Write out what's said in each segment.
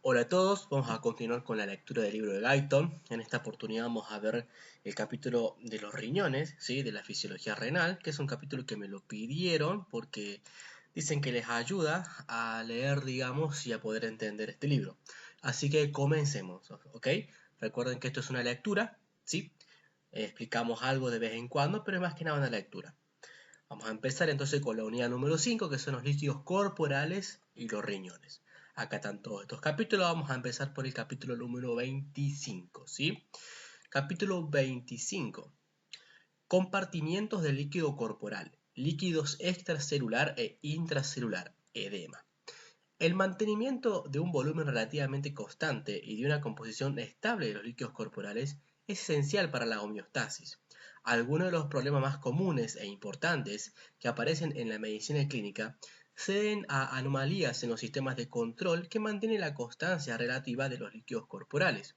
Hola a todos, vamos a continuar con la lectura del libro de Guyton. En esta oportunidad vamos a ver el capítulo de los riñones, ¿sí? De la fisiología renal, que es un capítulo que me lo pidieron porque dicen que les ayuda a leer, digamos, y a poder entender este libro. Así que comencemos, ¿ok? Recuerden que esto es una lectura, ¿sí? Explicamos algo de vez en cuando, pero es más que nada una lectura. Vamos a empezar entonces con la unidad número 5, que son los líquidos corporales y los riñones. Acá están todos estos capítulos. Vamos a empezar por el capítulo número 25, ¿sí? Capítulo 25. Compartimientos del líquido corporal, líquidos extracelular e intracelular, edema. El mantenimiento de un volumen relativamente constante y de una composición estable de los líquidos corporales es esencial para la homeostasis. Algunos de los problemas más comunes e importantes que aparecen en la medicina clínica se deben a anomalías en los sistemas de control que mantienen la constancia relativa de los líquidos corporales.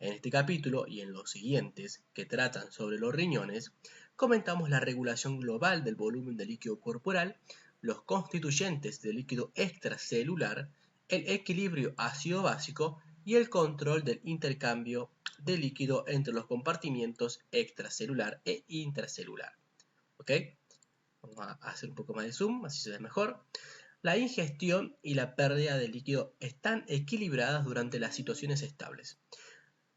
En este capítulo y en los siguientes, que tratan sobre los riñones, comentamos la regulación global del volumen de líquido corporal, los constituyentes del líquido extracelular, el equilibrio ácido-básico y el control del intercambio de líquido entre los compartimientos extracelular e intracelular. ¿Ok? Vamos a hacer un poco más de zoom, así se ve mejor. La ingestión y la pérdida de líquido están equilibradas durante las situaciones estables.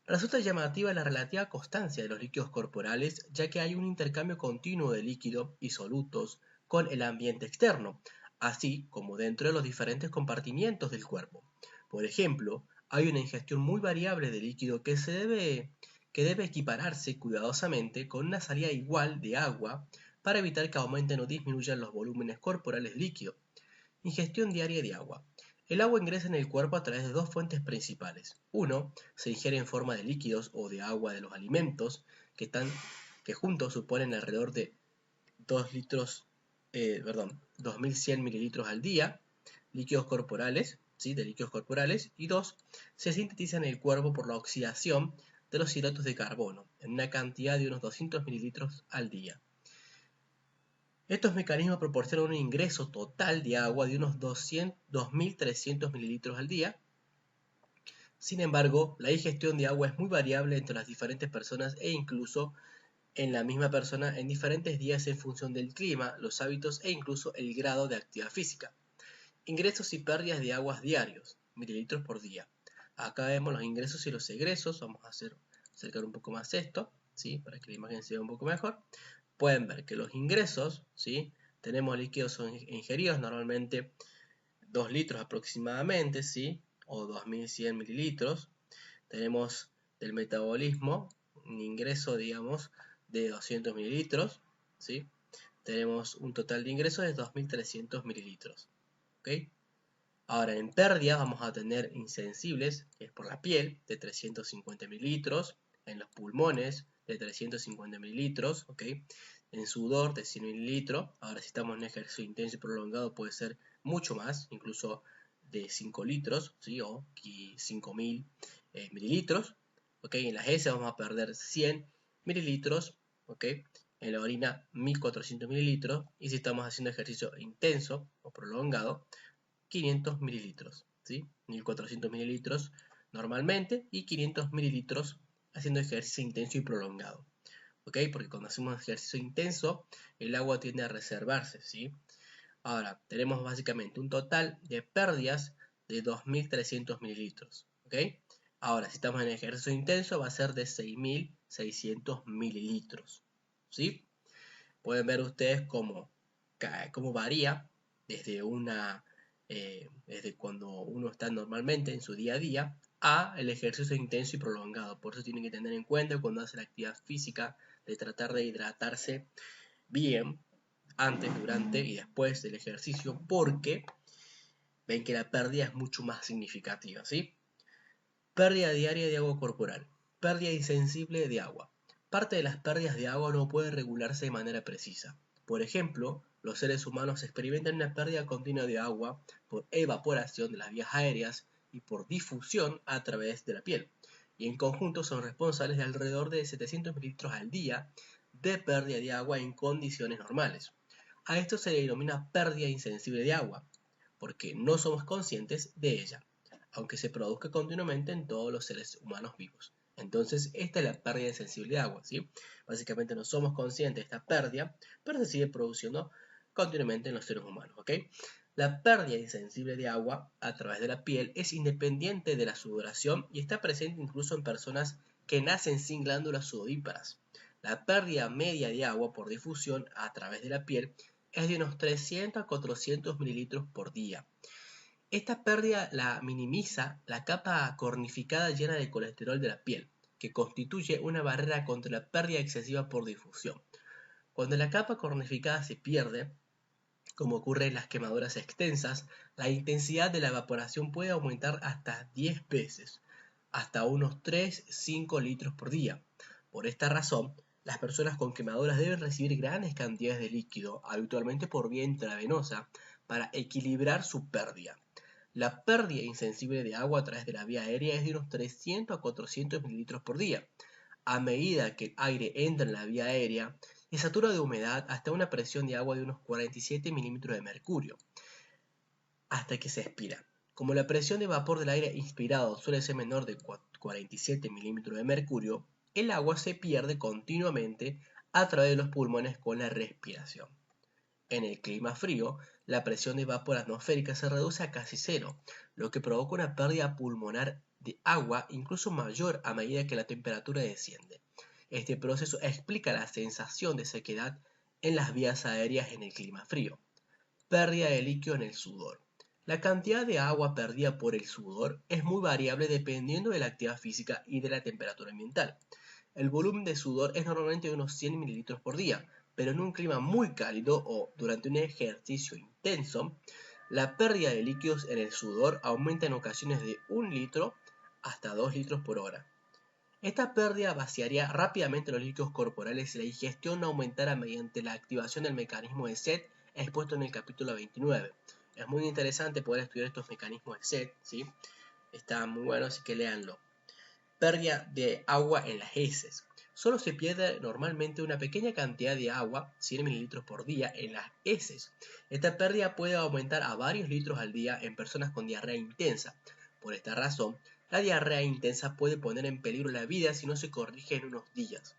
Resulta llamativa la relativa constancia de los líquidos corporales, ya que hay un intercambio continuo de líquido y solutos con el ambiente externo, así como dentro de los diferentes compartimientos del cuerpo. Por ejemplo, hay una ingestión muy variable de líquido que debe equipararse cuidadosamente con una salida igual de agua para evitar que aumenten o disminuyan los volúmenes corporales de líquido. Ingestión diaria de agua. El agua ingresa en el cuerpo a través de dos fuentes principales. Uno, se ingiere en forma de líquidos o de agua de los alimentos, que juntos suponen alrededor de 2100 mililitros al día, líquidos corporales, ¿sí? De líquidos corporales. Y dos, se sintetiza en el cuerpo por la oxidación de los hidratos de carbono, en una cantidad de unos 200 mililitros al día. Estos mecanismos proporcionan un ingreso total de agua de unos 2.300 mililitros al día. Sin embargo, la ingestión de agua es muy variable entre las diferentes personas e incluso en la misma persona en diferentes días en función del clima, los hábitos e incluso el grado de actividad física. Ingresos y pérdidas de aguas diarios, mililitros por día. Acá vemos los ingresos y los egresos. Vamos a acercar un poco más esto, ¿sí? Para que la imagen se vea un poco mejor. Pueden ver que los ingresos, ¿sí? Tenemos líquidos ingeridos, normalmente 2 litros aproximadamente, ¿sí? O 2100 mililitros. Tenemos del metabolismo un ingreso, digamos, de 200 mililitros, ¿sí? Tenemos un total de ingresos de 2300 mililitros, ¿ok? Ahora, en pérdidas vamos a tener insensibles, que es por la piel, de 350 mililitros, en los pulmones, de 350 mililitros, ¿ok? En sudor, de 100 mililitros. Ahora, si estamos en un ejercicio intenso y prolongado, puede ser mucho más, incluso de 5 litros, ¿sí? O 5000 mililitros, ¿ok? En las heces vamos a perder 100 mililitros, ¿ok? En la orina, 1400 mililitros. Y si estamos haciendo ejercicio intenso o prolongado, 500 mililitros, ¿sí? 1400 mililitros normalmente y 500 mililitros haciendo ejercicio intenso y prolongado, ¿ok? Porque cuando hacemos ejercicio intenso, el agua tiende a reservarse, ¿sí? Ahora, tenemos básicamente un total de pérdidas de 2300 mililitros, ¿ok? Ahora, si estamos en ejercicio intenso, va a ser de 6600 mililitros, ¿sí? Pueden ver ustedes cómo varía desde desde cuando uno está normalmente en su día a día a el ejercicio intenso y prolongado. Por eso tienen que tener en cuenta cuando hacen la actividad física de tratar de hidratarse bien antes, durante y después del ejercicio, porque ven que la pérdida es mucho más significativa, ¿sí? Pérdida diaria de agua corporal. Pérdida insensible de agua. Parte de las pérdidas de agua no puede regularse de manera precisa. Por ejemplo, los seres humanos experimentan una pérdida continua de agua por evaporación de las vías aéreas y por difusión a través de la piel. Y en conjunto son responsables de alrededor de 700 mililitros al día de pérdida de agua en condiciones normales. A esto se le denomina pérdida insensible de agua, porque no somos conscientes de ella. aunque se produzca continuamente en todos los seres humanos vivos. Entonces, esta es la pérdida insensible de agua, ¿sí? Básicamente no somos conscientes de esta pérdida, pero se sigue produciendo continuamente en los seres humanos, ¿ok? La pérdida insensible de agua a través de la piel es independiente de la sudoración y está presente incluso en personas que nacen sin glándulas sudoríparas. La pérdida media de agua por difusión a través de la piel es de unos 300 a 400 mililitros por día. Esta pérdida la minimiza la capa cornificada llena de colesterol de la piel, que constituye una barrera contra la pérdida excesiva por difusión. Cuando la capa cornificada se pierde, como ocurre en las quemaduras extensas, la intensidad de la evaporación puede aumentar hasta 10 veces, hasta unos 3-5 litros por día. Por esta razón, las personas con quemaduras deben recibir grandes cantidades de líquido, habitualmente por vía intravenosa, para equilibrar su pérdida. La pérdida insensible de agua a través de la vía aérea es de unos 300 a 400 mililitros por día. A medida que el aire entra en la vía aérea, se satura de humedad hasta una presión de agua de unos 47 milímetros de mercurio, hasta que se expira. Como la presión de vapor del aire inspirado suele ser menor de 47 milímetros de mercurio, el agua se pierde continuamente a través de los pulmones con la respiración. En el clima frío, la presión de vapor atmosférica se reduce a casi cero, lo que provoca una pérdida pulmonar de agua incluso mayor a medida que la temperatura desciende. Este proceso explica la sensación de sequedad en las vías aéreas en el clima frío. Pérdida de líquido en el sudor. La cantidad de agua perdida por el sudor es muy variable dependiendo de la actividad física y de la temperatura ambiental. El volumen de sudor es normalmente de unos 100 mililitros por día, pero en un clima muy cálido o durante un ejercicio intenso, la pérdida de líquidos en el sudor aumenta en ocasiones de 1 litro hasta 2 litros por hora. Esta pérdida vaciaría rápidamente los líquidos corporales y la ingestión aumentará mediante la activación del mecanismo de sed expuesto en el capítulo 29. Es muy interesante poder estudiar estos mecanismos de sed, ¿sí? Está muy bueno, así que léanlo. Pérdida de agua en las heces. Solo se pierde normalmente una pequeña cantidad de agua, 100 mililitros por día, en las heces. Esta pérdida puede aumentar a varios litros al día en personas con diarrea intensa. Por esta razón, la diarrea intensa puede poner en peligro la vida si no se corrige en unos días.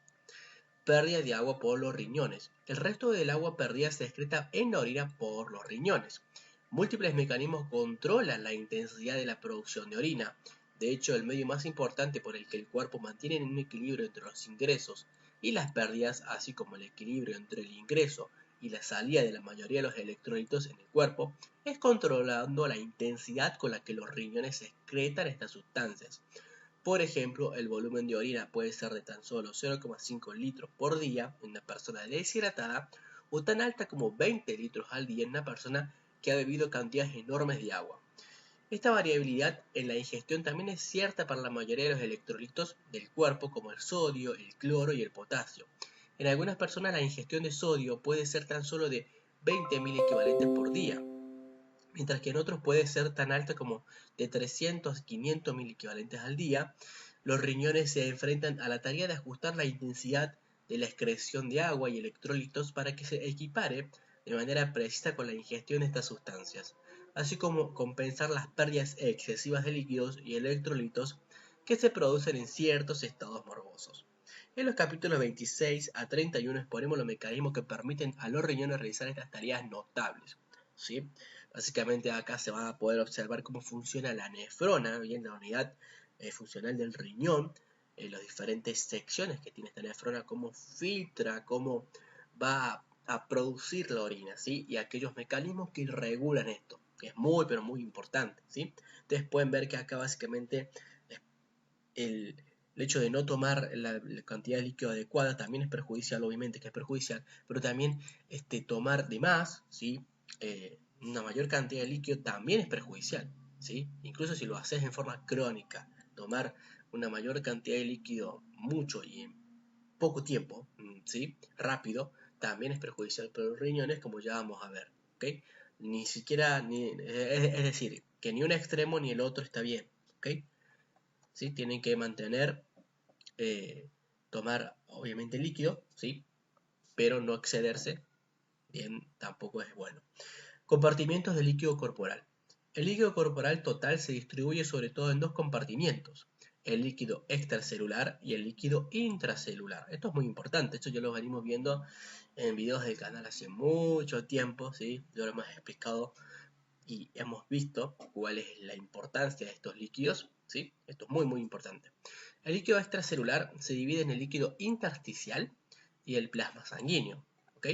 Pérdida de agua por los riñones. El resto del agua perdida se excreta en la orina por los riñones. Múltiples mecanismos controlan la intensidad de la producción de orina. De hecho, el medio más importante por el que el cuerpo mantiene un equilibrio entre los ingresos y las pérdidas, así como el equilibrio entre el ingreso y la salida de la mayoría de los electrolitos en el cuerpo, es controlando la intensidad con la que los riñones excretan estas sustancias. Por ejemplo, el volumen de orina puede ser de tan solo 0,5 litros por día en una persona deshidratada o tan alta como 20 litros al día en una persona que ha bebido cantidades enormes de agua. Esta variabilidad en la ingestión también es cierta para la mayoría de los electrolitos del cuerpo como el sodio, el cloro y el potasio. En algunas personas la ingestión de sodio puede ser tan solo de 20.000 equivalentes por día, mientras que en otros puede ser tan alta como de 300 a 500.000 equivalentes al día. Los riñones se enfrentan a la tarea de ajustar la intensidad de la excreción de agua y electrolitos para que se equipare de manera precisa con la ingestión de estas sustancias, así como compensar las pérdidas excesivas de líquidos y electrolitos que se producen en ciertos estados morbosos. En los capítulos 26 a 31 exponemos los mecanismos que permiten a los riñones realizar estas tareas notables, ¿sí? Básicamente acá se va a poder observar cómo funciona la nefrona, bien, la unidad funcional del riñón, las diferentes secciones que tiene esta nefrona, cómo filtra, cómo va a producir la orina, ¿sí? Y aquellos mecanismos que regulan esto, que es muy, pero muy importante, ¿sí? Ustedes pueden ver que acá básicamente el hecho de no tomar la cantidad de líquido adecuada también es perjudicial, obviamente que es perjudicial, pero también tomar de más, ¿sí? Una mayor cantidad de líquido también es perjudicial, ¿sí? Incluso si lo haces en forma crónica, tomar una mayor cantidad de líquido mucho y en poco tiempo, ¿sí? Rápido, también es perjudicial para los riñones, como ya vamos a ver, ¿ok? Ni siquiera, es decir, que ni un extremo ni el otro está bien, ¿ok? ¿Sí? Tienen que mantener, tomar obviamente líquido, ¿sí? Pero no excederse, bien, tampoco es bueno. Compartimientos de líquido corporal. El líquido corporal total se distribuye sobre todo en dos compartimientos, el líquido extracelular y el líquido intracelular. Esto es muy importante, esto ya lo venimos viendo en videos del canal hace mucho tiempo, ¿sí? Ya lo hemos explicado y hemos visto cuál es la importancia de estos líquidos, ¿sí? Esto es muy importante. El líquido extracelular se divide en el líquido intersticial y el plasma sanguíneo, ¿ok?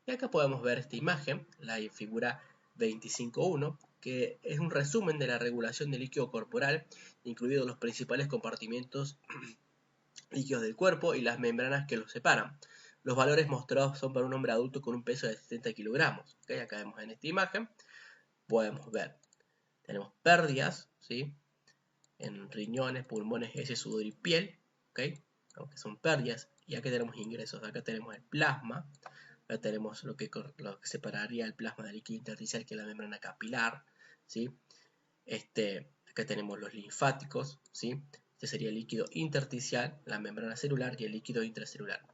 Y acá podemos ver esta imagen, la figura 25.1, que es un resumen de la regulación del líquido corporal, incluidos los principales compartimentos líquidos del cuerpo y las membranas que los separan. Los valores mostrados son para un hombre adulto con un peso de 70 kilogramos. ¿Okay? Acá vemos en esta imagen, podemos ver, tenemos pérdidas, ¿sí? En riñones, pulmones, heces, sudor y piel, ¿okay? Aunque son pérdidas, y acá tenemos ingresos, acá tenemos el plasma, acá tenemos lo que separaría el plasma del líquido intersticial, que es la membrana capilar, ¿sí? Acá tenemos los linfáticos, ¿sí? Este sería el líquido intersticial, la membrana celular y el líquido intracelular.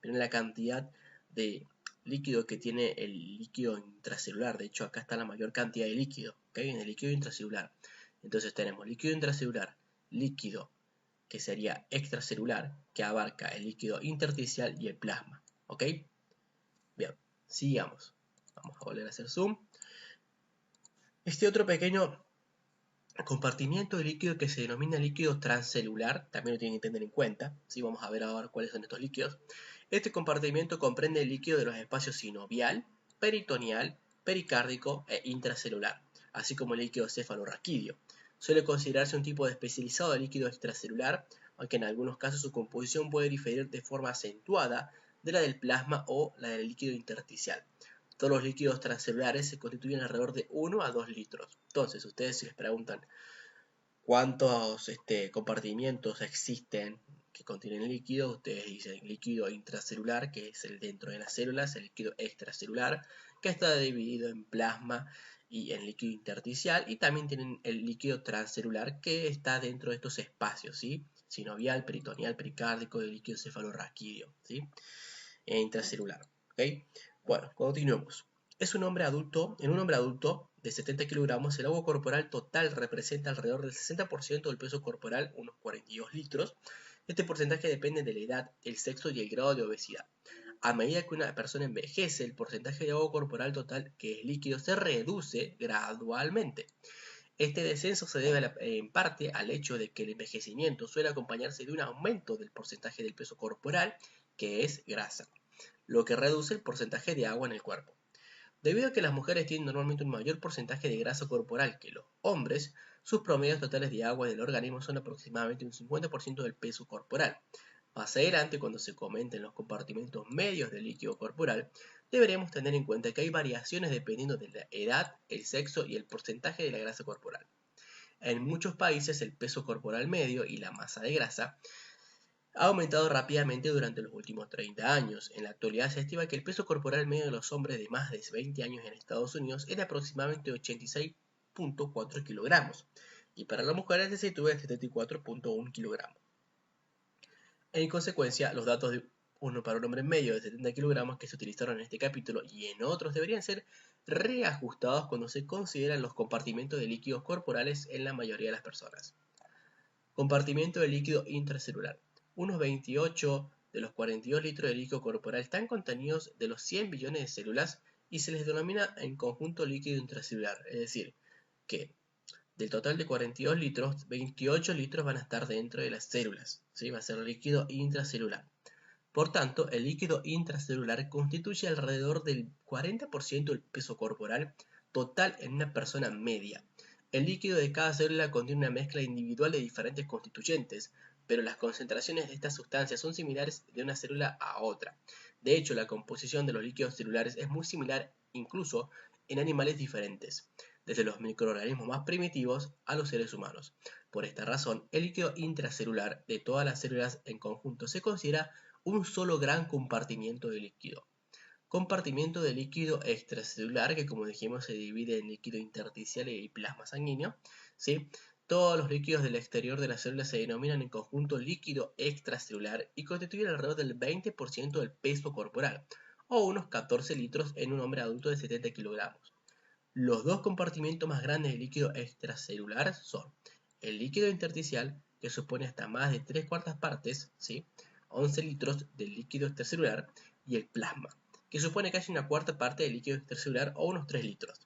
Miren la cantidad de líquido que tiene el líquido intracelular. De hecho, acá está la mayor cantidad de líquido, ¿ok? En el líquido intracelular. Entonces tenemos líquido intracelular, líquido que sería extracelular, que abarca el líquido intersticial y el plasma, ¿ok? Bien, sigamos. Vamos a volver a hacer zoom. Este otro pequeño compartimiento de líquido que se denomina líquido transcelular, también lo tienen que tener en cuenta, ¿sí? Vamos a ver ahora cuáles son estos líquidos. Este compartimiento comprende el líquido de los espacios sinovial, peritoneal, pericárdico e intracelular, así como el líquido cefalorraquídeo. Suele considerarse un tipo de especializado de líquido extracelular, aunque en algunos casos su composición puede diferir de forma acentuada de la del plasma o la del líquido intersticial. Todos los líquidos transcelulares se constituyen alrededor de 1 a 2 litros. Entonces, ustedes si les preguntan cuántos compartimientos existen que contienen líquido, ustedes dicen líquido intracelular, que es el dentro de las células, el líquido extracelular, que está dividido en plasma y en líquido intersticial, y también tienen el líquido transcelular, que está dentro de estos espacios, ¿sí? Sinovial, peritoneal, pericárdico y el líquido cefalorraquídeo, ¿sí? Intracelular, ¿ok? Bueno, continuemos. En un hombre adulto de 70 kilogramos, el agua corporal total representa alrededor del 60% del peso corporal, unos 42 litros. Este porcentaje depende de la edad, el sexo y el grado de obesidad. A medida que una persona envejece, el porcentaje de agua corporal total, que es líquido, se reduce gradualmente. Este descenso se debe en parte al hecho de que el envejecimiento suele acompañarse de un aumento del porcentaje del peso corporal, que es grasa, lo que reduce el porcentaje de agua en el cuerpo. Debido a que las mujeres tienen normalmente un mayor porcentaje de grasa corporal que los hombres, sus promedios totales de agua del organismo son aproximadamente un 50% del peso corporal. Más adelante, cuando se comenten los compartimentos medios del líquido corporal, deberemos tener en cuenta que hay variaciones dependiendo de la edad, el sexo y el porcentaje de la grasa corporal. En muchos países el peso corporal medio y la masa de grasa ha aumentado rápidamente durante los últimos 30 años. En la actualidad se estima que el peso corporal medio de los hombres de más de 20 años en Estados Unidos es de aproximadamente 86.4 kilogramos y para las mujeres se sitúa en 74.1 kilogramos. En consecuencia, los datos de para un hombre medio de 70 kilogramos que se utilizaron en este capítulo y en otros deberían ser reajustados cuando se consideran los compartimentos de líquidos corporales en la mayoría de las personas. Compartimiento de líquido intracelular. Unos 28 de los 42 litros de líquido corporal están contenidos de los 100 billones de células y se les denomina en conjunto líquido intracelular, es decir, que del total de 42 litros, 28 litros van a estar dentro de las células, ¿sí? Va a ser líquido intracelular. Por tanto, el líquido intracelular constituye alrededor del 40% del peso corporal total en una persona media. El líquido de cada célula contiene una mezcla individual de diferentes constituyentes, pero las concentraciones de estas sustancias son similares de una célula a otra. De hecho, la composición de los líquidos celulares es muy similar incluso en animales diferentes, desde los microorganismos más primitivos a los seres humanos. Por esta razón, el líquido intracelular de todas las células en conjunto se considera un solo gran compartimiento de líquido. Compartimiento de líquido extracelular, que como dijimos se divide en líquido intersticial y plasma sanguíneo, ¿sí? Todos los líquidos del exterior de la célula se denominan en conjunto líquido extracelular y constituyen alrededor del 20% del peso corporal, o unos 14 litros en un hombre adulto de 70 kilogramos. Los dos compartimientos más grandes del líquido extracelular son el líquido intersticial, que supone hasta más de 3/4 partes, ¿sí? 11 litros del líquido extracelular, y el plasma, que supone casi 1/4 parte del líquido extracelular o unos 3 litros.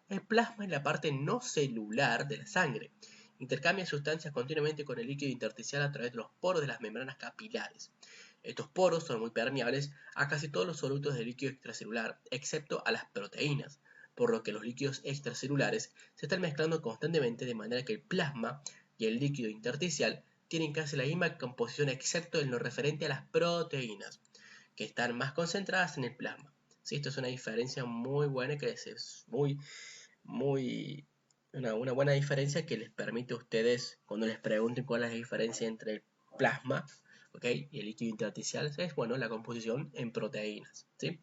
El plasma es la parte no celular de la sangre. Intercambia sustancias continuamente con el líquido intersticial a través de los poros de las membranas capilares. Estos poros son muy permeables a casi todos los solutos del líquido extracelular, excepto a las proteínas, por lo que los líquidos extracelulares se están mezclando constantemente de manera que el plasma y el líquido intersticial tienen casi la misma composición excepto en lo referente a las proteínas, que están más concentradas en el plasma. ¿Sí? Esto es una diferencia muy buena, que es una buena diferencia que les permite a ustedes, cuando les pregunten cuál es la diferencia entre el plasma, ¿okay? Y el líquido intersticial, es bueno, la composición en proteínas. ¿Sí?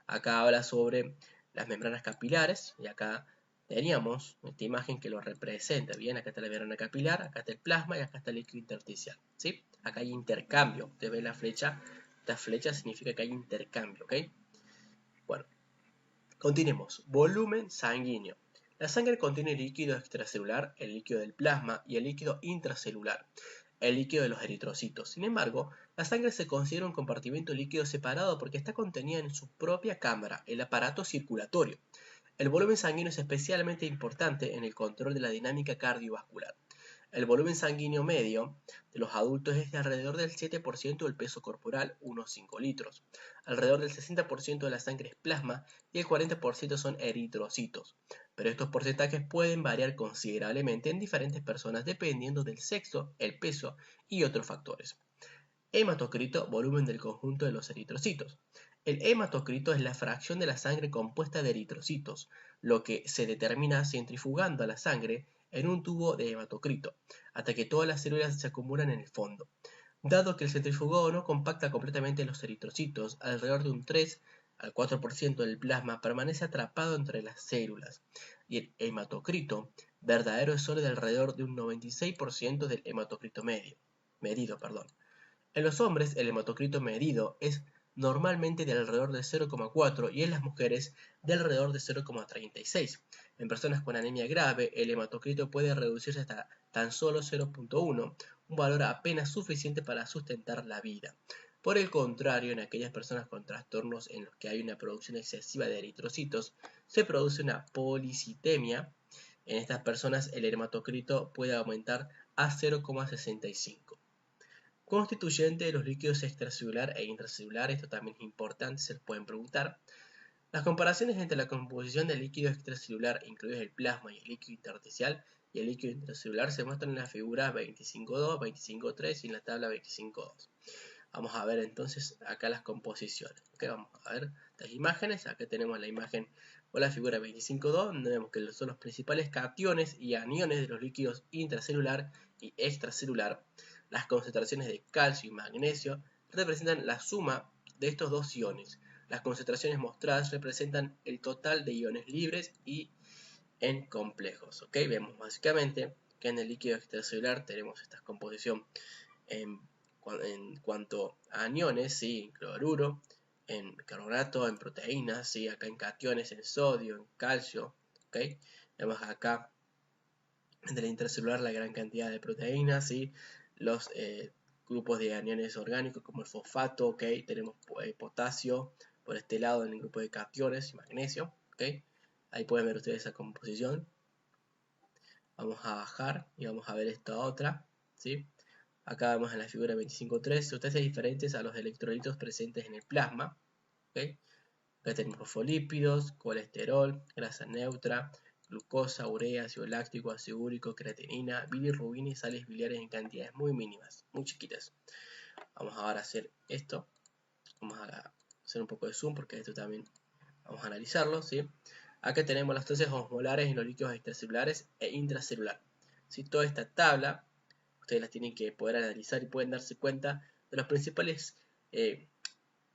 Acá habla sobre las membranas capilares, y acá teníamos esta imagen que lo representa. Bien, acá está la membrana capilar, acá está el plasma y acá está el líquido intersticial. ¿Sí? Acá hay intercambio. Usted ve la flecha, esta flecha significa que hay intercambio. ¿Ok? Bueno, continuemos. Volumen sanguíneo. La sangre contiene líquido extracelular, el líquido del plasma y el líquido intracelular, el líquido de los eritrocitos. Sin embargo, la sangre se considera un compartimento líquido separado porque está contenida en su propia cámara, el aparato circulatorio. El volumen sanguíneo es especialmente importante en el control de la dinámica cardiovascular. El volumen sanguíneo medio de los adultos es de alrededor del 7% del peso corporal, unos 5 litros. Alrededor del 60% de la sangre es plasma y el 40% son eritrocitos. Pero estos porcentajes pueden variar considerablemente en diferentes personas dependiendo del sexo, el peso y otros factores. Hematocrito, volumen del conjunto de los eritrocitos. El hematocrito es la fracción de la sangre compuesta de eritrocitos, lo que se determina centrifugando a la sangre en un tubo de hematocrito, hasta que todas las células se acumulan en el fondo. Dado que el centrifugado no compacta completamente los eritrocitos, alrededor de un 3 al 4% del plasma permanece atrapado entre las células, y el hematocrito verdadero es solo de alrededor de un 96% del hematocrito medido. En los hombres, el hematocrito medido es normalmente de alrededor de 0,4 y en las mujeres de alrededor de 0,36. En personas con anemia grave, el hematocrito puede reducirse hasta tan solo 0,1, un valor apenas suficiente para sustentar la vida. Por el contrario, en aquellas personas con trastornos en los que hay una producción excesiva de eritrocitos, se produce una policitemia. En estas personas, el hematocrito puede aumentar a 0,65. Constituyente de los líquidos extracelular e intracelular, esto también es importante, se les pueden preguntar. Las comparaciones entre la composición del líquido extracelular, incluidos el plasma y el líquido intersticial, y el líquido intracelular se muestran en la figura 25.2, 25.3 y en la tabla 25.2. Vamos a ver entonces acá las composiciones. ¿Okay? Vamos a ver estas imágenes. Acá tenemos la imagen o la figura 25.2, donde vemos que son los principales cationes y aniones de los líquidos intracelular y extracelular. Las concentraciones de calcio y magnesio representan la suma de estos dos iones. Las concentraciones mostradas representan el total de iones libres y en complejos. ¿Okay? Vemos básicamente que en el líquido extracelular tenemos esta composición en cuanto a aniones, ¿sí? En cloruro, en carbonato, en proteínas, ¿sí? Acá en cationes, en sodio, en calcio. ¿Okay? Vemos acá en el intracelular la gran cantidad de proteínas, ¿sí? Los grupos de aniones orgánicos como el fosfato, ¿okay? Tenemos potasio por este lado en el grupo de cationes y magnesio. ¿Okay? Ahí pueden ver ustedes esa composición. Vamos a bajar y vamos a ver esta otra, ¿sí? Acá vemos en la figura 25.3 sustancias diferentes a los electrolitos presentes en el plasma. ¿Okay? Acá tenemos fosfolípidos, colesterol, grasa neutra, glucosa, urea, ácido láctico, ácido úrico, creatinina, bilirrubina y sales biliares en cantidades muy mínimas, muy chiquitas. Vamos ahora a hacer esto. Vamos a hacer un poco de zoom porque esto también vamos a analizarlo, ¿sí? Acá tenemos las sustancias osmolares en los líquidos extracelulares e intracelular. ¿Sí? Toda esta tabla ustedes las tienen que poder analizar y pueden darse cuenta de los principales,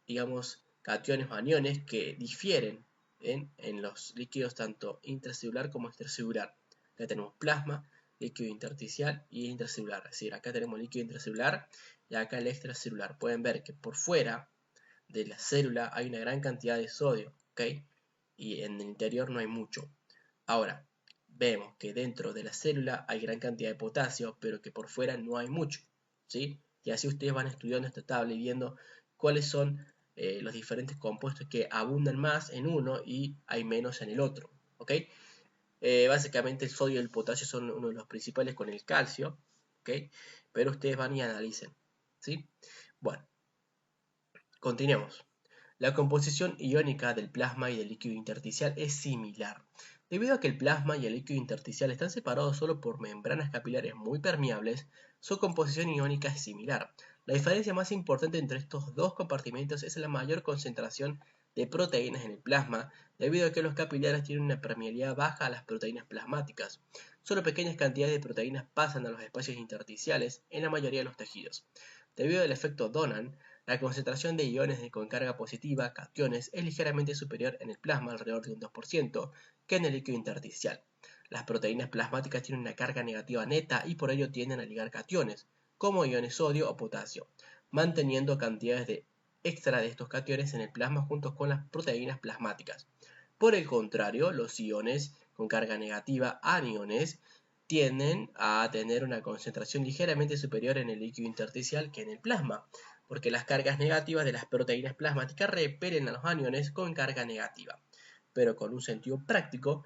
digamos, cationes o aniones que difieren en los líquidos tanto intracelular como extracelular. Acá tenemos plasma, líquido intersticial y intracelular. Es decir, acá tenemos líquido intracelular y acá el extracelular. Pueden ver que por fuera de la célula hay una gran cantidad de sodio, ¿ok? Y en el interior no hay mucho. Ahora, vemos que dentro de la célula hay gran cantidad de potasio, pero que por fuera no hay mucho, ¿sí? Y así ustedes van estudiando esta tabla y viendo cuáles son los diferentes compuestos que abundan más en uno y hay menos en el otro, ¿ok? Básicamente el sodio y el potasio son uno de los principales con el calcio, ¿ok? Pero ustedes van y analicen, ¿sí? Bueno, continuemos. La composición iónica del plasma y del líquido intersticial es similar. Debido a que el plasma y el líquido intersticial están separados solo por membranas capilares muy permeables, su composición iónica es similar. La diferencia más importante entre estos dos compartimentos es la mayor concentración de proteínas en el plasma, debido a que los capilares tienen una permeabilidad baja a las proteínas plasmáticas. Solo pequeñas cantidades de proteínas pasan a los espacios intersticiales en la mayoría de los tejidos. Debido al efecto Donan, la concentración de iones con carga positiva, cationes, es ligeramente superior en el plasma, alrededor de un 2%, que en el líquido intersticial. Las proteínas plasmáticas tienen una carga negativa neta y por ello tienden a ligar cationes, como iones sodio o potasio, manteniendo cantidades de extra de estos cationes en el plasma junto con las proteínas plasmáticas. Por el contrario, los iones con carga negativa, aniones, tienden a tener una concentración ligeramente superior en el líquido intersticial que en el plasma, porque las cargas negativas de las proteínas plasmáticas repelen a los aniones con carga negativa. Pero con un sentido práctico,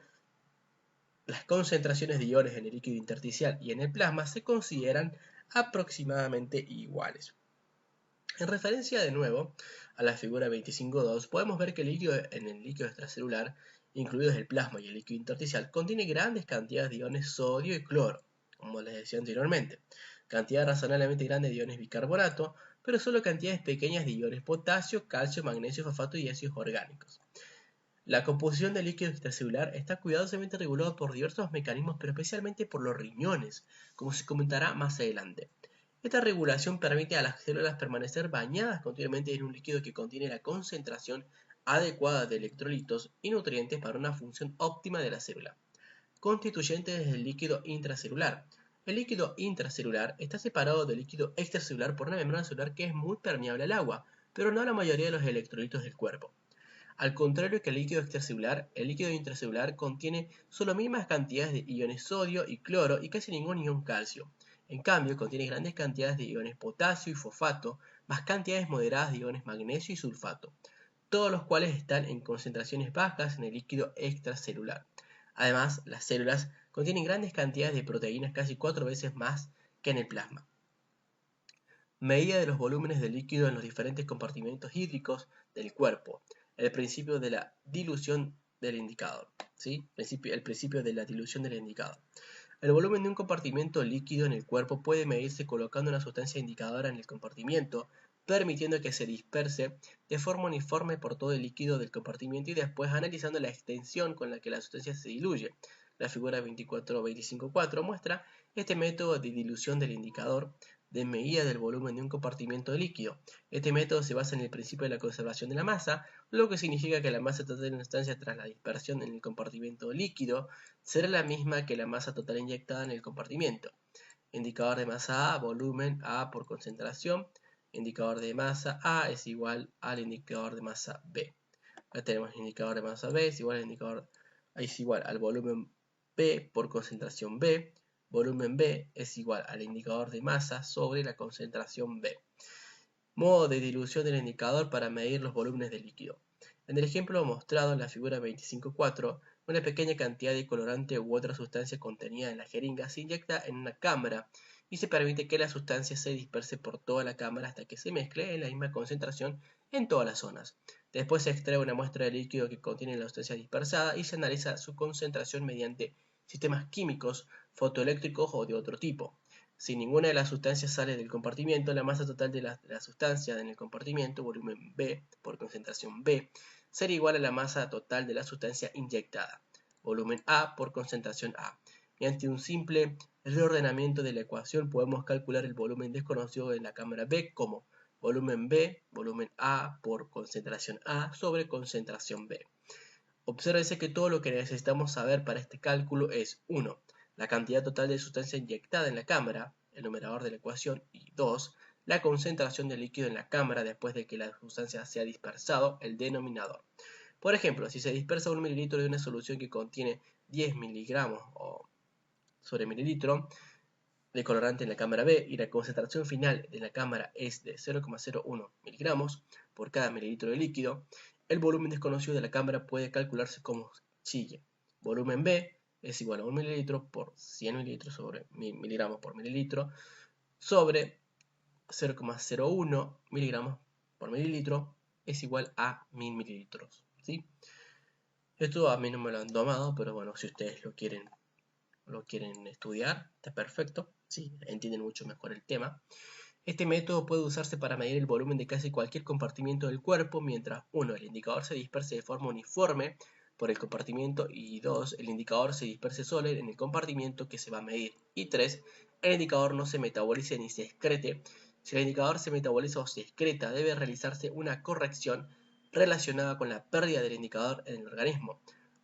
las concentraciones de iones en el líquido intersticial y en el plasma se consideran aproximadamente iguales. En referencia de nuevo a la figura 25.2, podemos ver que en el líquido extracelular, incluidos el plasma y el líquido intersticial, contiene grandes cantidades de iones sodio y cloro, como les decía anteriormente, cantidad razonablemente grande de iones bicarbonato, pero solo cantidades pequeñas de iones potasio, calcio, magnesio, fosfato y ácidos orgánicos. La composición del líquido extracelular está cuidadosamente regulada por diversos mecanismos, pero especialmente por los riñones, como se comentará más adelante. Esta regulación permite a las células permanecer bañadas continuamente en un líquido que contiene la concentración adecuada de electrolitos y nutrientes para una función óptima de la célula. Constituyentes del líquido intracelular. El líquido intracelular está separado del líquido extracelular por una membrana celular que es muy permeable al agua, pero no a la mayoría de los electrolitos del cuerpo. Al contrario que el líquido extracelular, el líquido intracelular contiene solo mínimas cantidades de iones sodio y cloro y casi ningún ion calcio. En cambio, contiene grandes cantidades de iones potasio y fosfato, más cantidades moderadas de iones magnesio y sulfato, todos los cuales están en concentraciones bajas en el líquido extracelular. Además, las células contienen grandes cantidades de proteínas, casi 4 veces más que en el plasma. Medida de los volúmenes de líquido en los diferentes compartimentos hídricos del cuerpo. El principio de la dilución del indicador. ¿Sí? El principio de la dilución del indicador. El volumen de un compartimento líquido en el cuerpo puede medirse colocando una sustancia indicadora en el compartimento, permitiendo que se disperse de forma uniforme por todo el líquido del compartimento y después analizando la extensión con la que la sustancia se diluye. La figura 24-25-4 muestra este método de dilución del indicador de medida del volumen de un compartimento líquido. Este método se basa en el principio de la conservación de la masa, lo que significa que la masa total de una sustancia tras la dispersión en el compartimento líquido será la misma que la masa total inyectada en el compartimento. Indicador de masa A, volumen A por concentración. Indicador de masa A es igual al indicador de masa B. Acá tenemos el indicador de masa B es igual al volumen B por concentración B. Volumen B es igual al indicador de masa sobre la concentración B. Modo de dilución del indicador para medir los volúmenes del líquido. En el ejemplo mostrado en la figura 25.4, una pequeña cantidad de colorante u otra sustancia contenida en la jeringa se inyecta en una cámara y se permite que la sustancia se disperse por toda la cámara hasta que se mezcle en la misma concentración en todas las zonas. Después se extrae una muestra de líquido que contiene la sustancia dispersada y se analiza su concentración mediante sistemas químicos, fotoeléctricos o de otro tipo. Si ninguna de las sustancias sale del compartimiento, la masa total de la sustancia en el compartimiento, volumen B por concentración B, será igual a la masa total de la sustancia inyectada, volumen A por concentración A. Mediante un simple reordenamiento de la ecuación podemos calcular el volumen desconocido de la cámara B como volumen B, volumen A por concentración A sobre concentración B. Obsérvese que todo lo que necesitamos saber para este cálculo es 1. La cantidad total de sustancia inyectada en la cámara, el numerador de la ecuación, y 2. La concentración de líquido en la cámara después de que la sustancia se ha dispersado, el denominador. Por ejemplo, si se dispersa 1 mililitro de una solución que contiene 10 miligramos sobre mililitro de colorante en la cámara B y la concentración final de la cámara es de 0,01 miligramos por cada mililitro de líquido, el volumen desconocido de la cámara puede calcularse como sigue. Volumen B es igual a 1 mililitro por 100 mililitros sobre miligramos por mililitro sobre 0,01 miligramos por mililitro es igual a 1000 mililitros, ¿sí? Esto a mí no me lo han tomado, pero bueno, si ustedes lo quieren estudiar, está perfecto, ¿sí? Entienden mucho mejor el tema. Este método puede usarse para medir el volumen de casi cualquier compartimiento del cuerpo, mientras 1. El indicador se disperse de forma uniforme por el compartimiento y 2. El indicador se disperse solo en el compartimiento que se va a medir y 3. El indicador no se metabolice ni se excrete. Si el indicador se metaboliza o se excreta, debe realizarse una corrección relacionada con la pérdida del indicador en el organismo.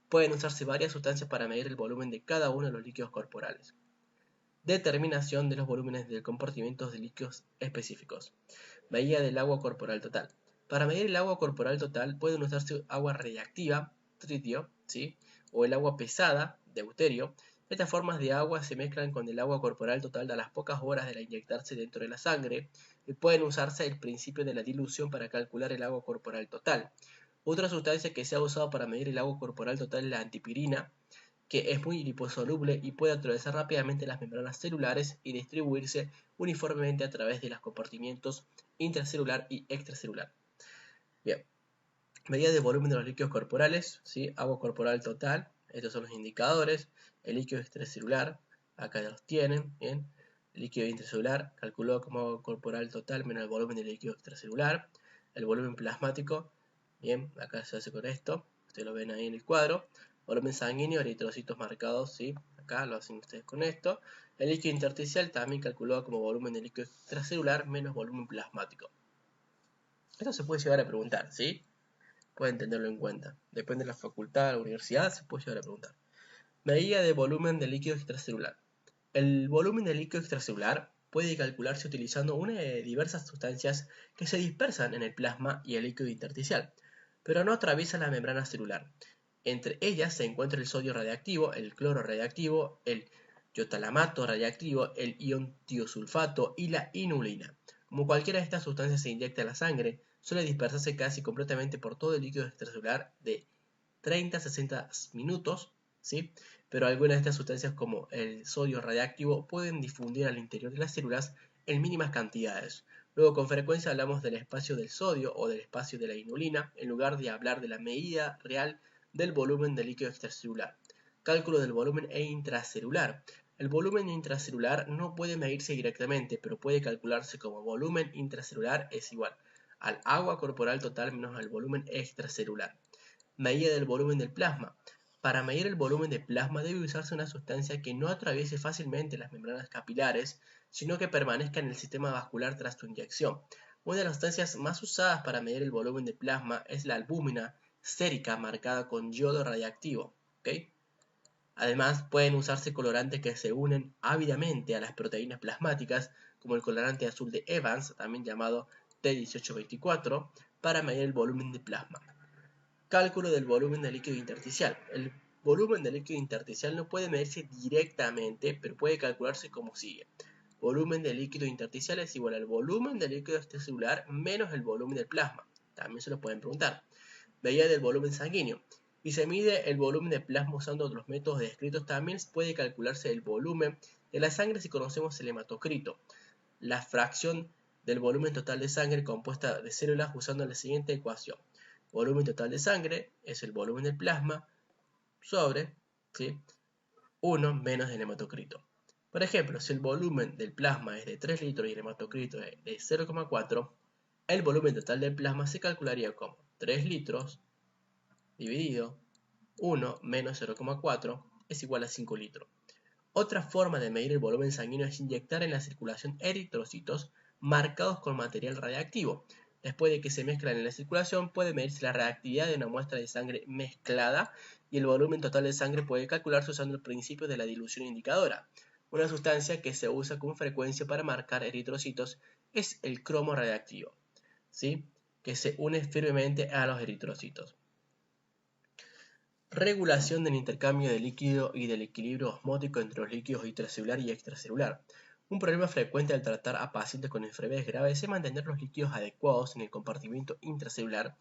Pueden usarse varias sustancias para medir el volumen de cada uno de los líquidos corporales. Determinación de los volúmenes de compartimentos de líquidos específicos. Medida del agua corporal total. Para medir el agua corporal total pueden usarse agua radiactiva, tritio, ¿sí? O el agua pesada, deuterio. Estas formas de agua se mezclan con el agua corporal total a las pocas horas de la inyectarse dentro de la sangre y pueden usarse el principio de la dilución para calcular el agua corporal total. Otra sustancia que se ha usado para medir el agua corporal total es la antipirina, que es muy liposoluble y puede atravesar rápidamente las membranas celulares y distribuirse uniformemente a través de los compartimentos intracelular y extracelular. Bien, medida de volumen de los líquidos corporales, ¿sí? Agua corporal total, estos son los indicadores. El líquido extracelular, acá ya los tienen, ¿bien? El líquido intracelular, calculado como agua corporal total menos el volumen del líquido extracelular. El volumen plasmático, bien, acá se hace con esto, ustedes lo ven ahí en el cuadro. Volumen sanguíneo, eritrocitos marcados, ¿sí? Acá lo hacen ustedes con esto. El líquido intersticial también calculado como volumen de líquido extracelular menos volumen plasmático. Esto se puede llegar a preguntar, ¿sí? Pueden tenerlo en cuenta. Depende de la facultad, de la universidad, se puede llegar a preguntar. Medida de volumen de líquido extracelular. El volumen de líquido extracelular puede calcularse utilizando una de diversas sustancias que se dispersan en el plasma y el líquido intersticial, pero no atraviesan la membrana celular. Entre ellas se encuentra el sodio radiactivo, el cloro radiactivo, el iotalamato radiactivo, el ion tiosulfato y la inulina. Como cualquiera de estas sustancias se inyecta a la sangre, suele dispersarse casi completamente por todo el líquido extracelular de 30 a 60 minutos, ¿sí? Pero algunas de estas sustancias como el sodio radiactivo pueden difundir al interior de las células en mínimas cantidades. Luego con frecuencia hablamos del espacio del sodio o del espacio de la inulina en lugar de hablar de la medida real del volumen del líquido extracelular. Cálculo del volumen intracelular. El volumen intracelular no puede medirse directamente, pero puede calcularse como volumen intracelular es igual al agua corporal total menos al volumen extracelular. Medida del volumen del plasma. Para medir el volumen de plasma debe usarse una sustancia que no atraviese fácilmente las membranas capilares, sino que permanezca en el sistema vascular tras su inyección. Una de las sustancias más usadas para medir el volumen de plasma es la albúmina sérica marcada con yodo radiactivo. ¿Okay? Además, pueden usarse colorantes que se unen ávidamente a las proteínas plasmáticas, como el colorante azul de Evans, también llamado T1824, para medir el volumen de plasma. Cálculo del volumen del líquido intersticial. El volumen del líquido intersticial no puede medirse directamente, pero puede calcularse como sigue. Volumen del líquido intersticial es igual al volumen del líquido extracelular menos el volumen del plasma. También se lo pueden preguntar. Medida del volumen sanguíneo. Y se mide el volumen de plasma usando otros métodos descritos. También puede calcularse el volumen de la sangre si conocemos el hematocrito. La fracción del volumen total de sangre compuesta de células usando la siguiente ecuación. Volumen total de sangre es el volumen del plasma sobre, ¿sí?, 1 menos el hematocrito. Por ejemplo, si el volumen del plasma es de 3 litros y el hematocrito es de 0,4, el volumen total del plasma se calcularía como 3 litros dividido 1 menos 0,4 es igual a 5 litros. Otra forma de medir el volumen sanguíneo es inyectar en la circulación eritrocitos marcados con material radiactivo. Después de que se mezclan en la circulación, puede medirse la reactividad de una muestra de sangre mezclada y el volumen total de sangre puede calcularse usando el principio de la dilución indicadora. Una sustancia que se usa con frecuencia para marcar eritrocitos es el cromo radiactivo, ¿sí?, que se une firmemente a los eritrocitos. Regulación del intercambio de líquido y del equilibrio osmótico entre los líquidos intracelular y extracelular. Un problema frecuente al tratar a pacientes con enfermedades graves es mantener los líquidos adecuados en el compartimento intracelular,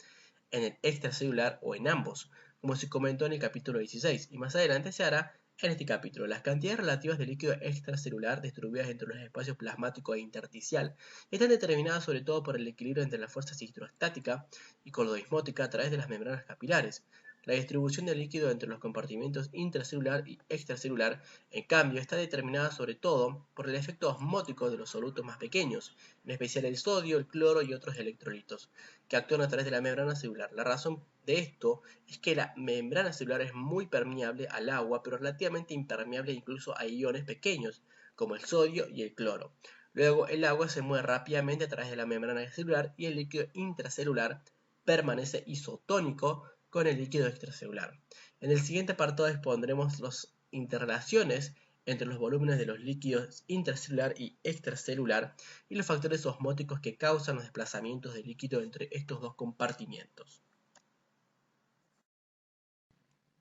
en el extracelular o en ambos, como se comentó en el capítulo 16, y más adelante se hará en este capítulo. Las cantidades relativas de líquido extracelular distribuidas entre los espacios plasmático e intersticial están determinadas sobre todo por el equilibrio entre las fuerzas hidrostática y coloidosmótica a través de las membranas capilares. La distribución del líquido entre los compartimentos intracelular y extracelular, en cambio, está determinada sobre todo por el efecto osmótico de los solutos más pequeños, en especial el sodio, el cloro y otros electrolitos, que actúan a través de la membrana celular. La razón de esto es que la membrana celular es muy permeable al agua, pero relativamente impermeable incluso a iones pequeños, como el sodio y el cloro. Luego, el agua se mueve rápidamente a través de la membrana celular y el líquido intracelular permanece isotónico con el líquido extracelular. En el siguiente apartado expondremos las interrelaciones entre los volúmenes de los líquidos intracelular y extracelular y los factores osmóticos que causan los desplazamientos de líquido entre estos dos compartimientos.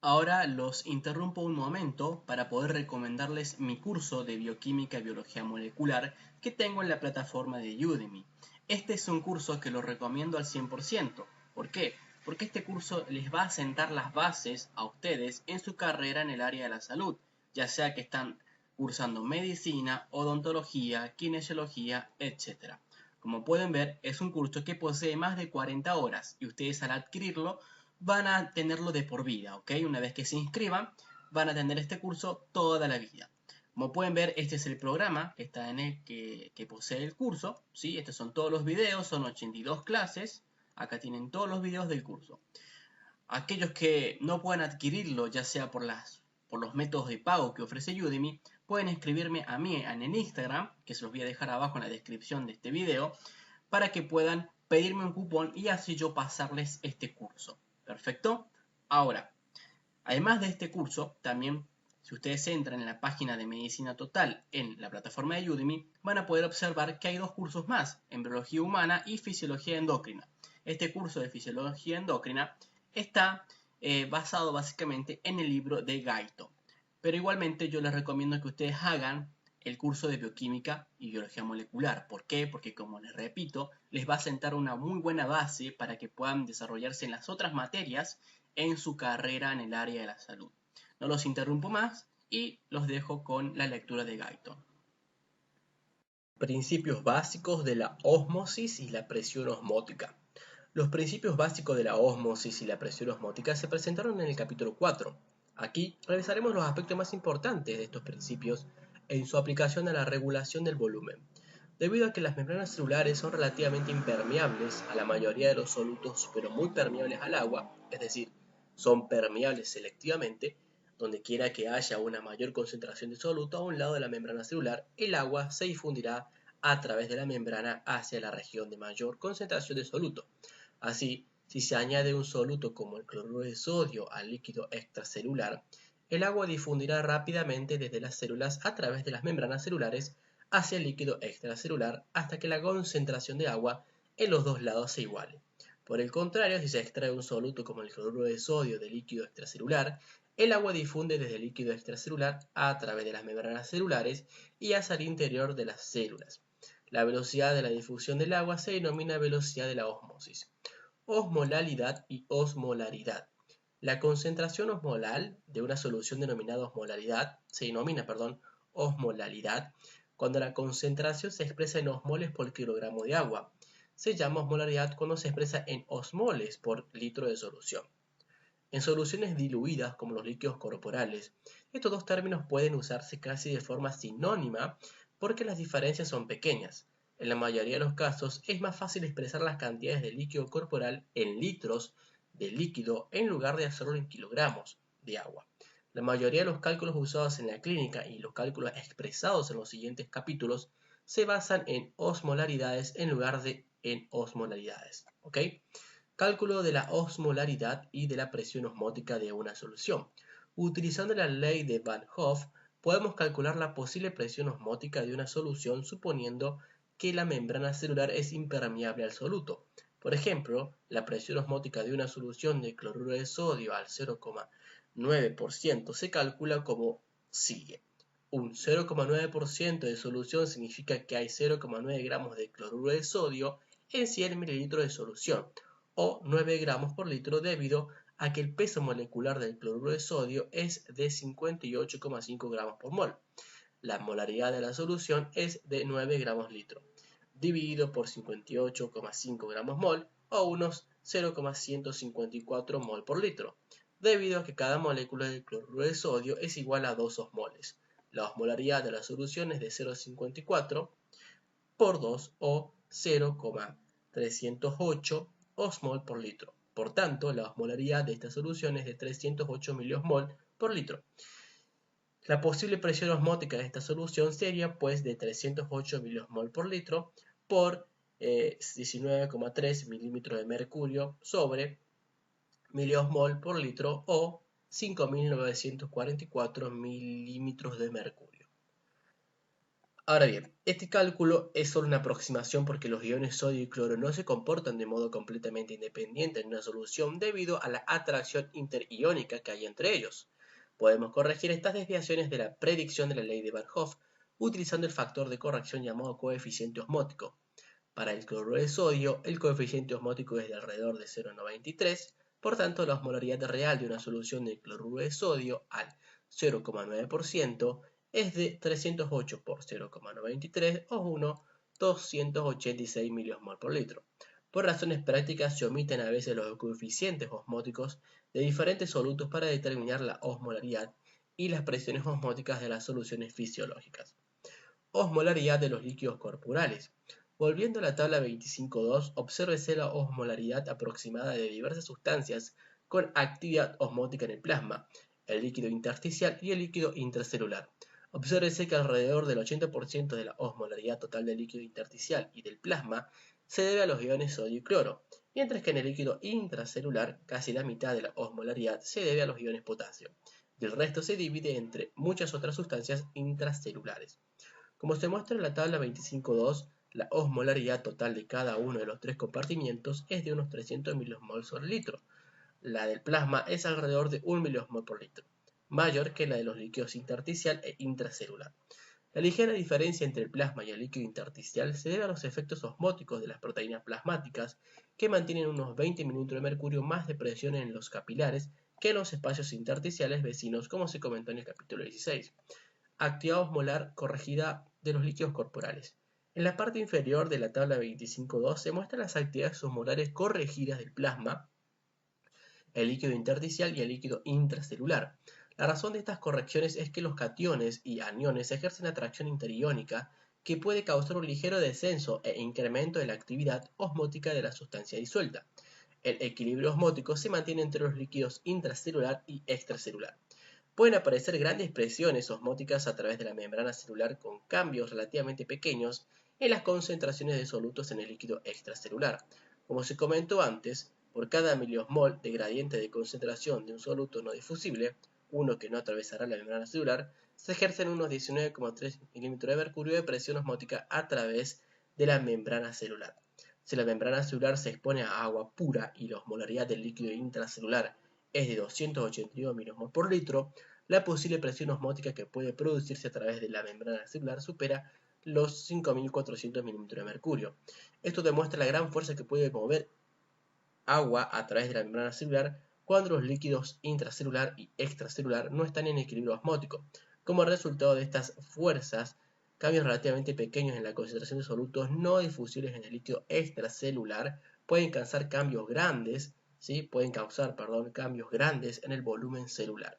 Ahora los interrumpo un momento para poder recomendarles mi curso de Bioquímica y Biología Molecular que tengo en la plataforma de Udemy. Este es un curso que lo recomiendo al 100%. ¿Por qué? Porque este curso les va a sentar las bases a ustedes en su carrera en el área de la salud, ya sea que están cursando medicina, odontología, kinesiología, etc. Como pueden ver, es un curso que posee más de 40 horas y ustedes al adquirirlo van a tenerlo de por vida, ¿ok? Una vez que se inscriban, van a tener este curso toda la vida. Como pueden ver, este es el programa que está en el que posee el curso, ¿sí? Estos son todos los videos, son 82 clases. Acá tienen todos los videos del curso. Aquellos que no puedan adquirirlo, ya sea por los métodos de pago que ofrece Udemy, pueden escribirme a mí en el Instagram, que se los voy a dejar abajo en la descripción de este video, para que puedan pedirme un cupón y así yo pasarles este curso. ¿Perfecto? Ahora, además de este curso, también si ustedes entran en la página de Medicina Total en la plataforma de Udemy, van a poder observar que hay dos cursos más, Embriología Humana y Fisiología Endocrina. Este curso de Fisiología Endocrina está basado básicamente en el libro de Guyton. Pero igualmente yo les recomiendo que ustedes hagan el curso de Bioquímica y Biología Molecular. ¿Por qué? Porque, como les repito, les va a sentar una muy buena base para que puedan desarrollarse en las otras materias en su carrera en el área de la salud. No los interrumpo más y los dejo con la lectura de Guyton. Principios básicos de la ósmosis y la presión osmótica. Los principios básicos de la ósmosis y la presión osmótica se presentaron en el capítulo 4. Aquí revisaremos los aspectos más importantes de estos principios en su aplicación a la regulación del volumen. Debido a que las membranas celulares son relativamente impermeables a la mayoría de los solutos, pero muy permeables al agua, es decir, son permeables selectivamente, donde quiera que haya una mayor concentración de soluto a un lado de la membrana celular, el agua se difundirá a través de la membrana hacia la región de mayor concentración de soluto. Así, si se añade un soluto como el cloruro de sodio al líquido extracelular, el agua difundirá rápidamente desde las células a través de las membranas celulares hacia el líquido extracelular hasta que la concentración de agua en los dos lados se iguale. Por el contrario, si se extrae un soluto como el cloruro de sodio del líquido extracelular, el agua difunde desde el líquido extracelular a través de las membranas celulares y hacia el interior de las células. La velocidad de la difusión del agua se denomina velocidad de la ósmosis. Osmolalidad y osmolaridad. La concentración osmolar de una solución denominada osmolaridad se denomina osmolalidad cuando la concentración se expresa en osmoles por kilogramo de agua. Se llama osmolaridad cuando se expresa en osmoles por litro de solución. En soluciones diluidas como los líquidos corporales, estos dos términos pueden usarse casi de forma sinónima porque las diferencias son pequeñas. En la mayoría de los casos es más fácil expresar las cantidades de líquido corporal en litros de líquido en lugar de hacerlo en kilogramos de agua. La mayoría de los cálculos usados en la clínica y los cálculos expresados en los siguientes capítulos se basan en osmolaridades en lugar de en osmolaridades. ¿Ok? Cálculo de la osmolaridad y de la presión osmótica de una solución. Utilizando la ley de Van Hoff, podemos calcular la posible presión osmótica de una solución suponiendo que la membrana celular es impermeable al soluto. Por ejemplo, la presión osmótica de una solución de cloruro de sodio al 0,9% se calcula como sigue. Un 0,9% de solución significa que hay 0,9 gramos de cloruro de sodio en 100 mililitros de solución, o 9 gramos por litro debido a que el peso molecular del cloruro de sodio es de 58,5 gramos por mol. La molaridad de la solución es de 9 gramos litro, dividido por 58,5 gramos mol, o unos 0,154 mol por litro, debido a que cada molécula del cloruro de sodio es igual a 2 osmoles. La osmolaridad de la solución es de 0,54 por 2 o 0,308 osmol por litro. Por tanto, la osmolaridad de esta solución es de 308 miliosmol por litro. La posible presión osmótica de esta solución sería pues de 308 miliosmol por litro por 19,3 milímetros de mercurio sobre miliosmol por litro o 5.944 milímetros de mercurio. Ahora bien, este cálculo es solo una aproximación porque los iones sodio y cloro no se comportan de modo completamente independiente en una solución debido a la atracción interiónica que hay entre ellos. Podemos corregir estas desviaciones de la predicción de la ley de Van Hoff utilizando el factor de corrección llamado coeficiente osmótico. Para el cloruro de sodio, el coeficiente osmótico es de alrededor de 0,93, por tanto la osmolaridad real de una solución de cloruro de sodio al 0,9% es de 308 por 0,93 o 1,286 miliosmol por litro. Por razones prácticas se omiten a veces los coeficientes osmóticos de diferentes solutos para determinar la osmolaridad y las presiones osmóticas de las soluciones fisiológicas. Osmolaridad de los líquidos corporales. Volviendo a la tabla 25.2, obsérvese la osmolaridad aproximada de diversas sustancias con actividad osmótica en el plasma, el líquido intersticial y el líquido intracelular. Obsérvese que alrededor del 80% de la osmolaridad total del líquido intersticial y del plasma se debe a los iones sodio y cloro, mientras que en el líquido intracelular casi la mitad de la osmolaridad se debe a los iones potasio, y el resto se divide entre muchas otras sustancias intracelulares. Como se muestra en la tabla 25.2, la osmolaridad total de cada uno de los tres compartimientos es de unos 300 miliosmol sobre litro. La del plasma es alrededor de 1 miliosmol por litro, mayor que la de los líquidos intersticial e intracelular. La ligera diferencia entre el plasma y el líquido intersticial se debe a los efectos osmóticos de las proteínas plasmáticas, que mantienen unos 20 milímetros de mercurio más de presión en los capilares que en los espacios intersticiales vecinos, como se comentó en el capítulo 16. Actividad osmolar corregida de los líquidos corporales. En la parte inferior de la tabla 25.2 se muestran las actividades osmolares corregidas del plasma, el líquido intersticial y el líquido intracelular. La razón de estas correcciones es que los cationes y aniones ejercen atracción interiónica que puede causar un ligero descenso e incremento de la actividad osmótica de la sustancia disuelta. El equilibrio osmótico se mantiene entre los líquidos intracelular y extracelular. Pueden aparecer grandes presiones osmóticas a través de la membrana celular con cambios relativamente pequeños en las concentraciones de solutos en el líquido extracelular. Como se comentó antes, por cada miliosmol de gradiente de concentración de un soluto no difusible, uno que no atravesará la membrana celular, se ejercen unos 19,3 milímetros de mercurio de presión osmótica a través de la membrana celular. Si la membrana celular se expone a agua pura y la osmolaridad del líquido intracelular es de 282 miliosmol por litro, la posible presión osmótica que puede producirse a través de la membrana celular supera los 5.400 milímetros de mercurio. Esto demuestra la gran fuerza que puede mover agua a través de la membrana celular cuando los líquidos intracelular y extracelular no están en equilibrio osmótico. Como resultado de estas fuerzas, cambios relativamente pequeños en la concentración de solutos no difusibles en el líquido extracelular pueden causar cambios grandes, cambios grandes en el volumen celular.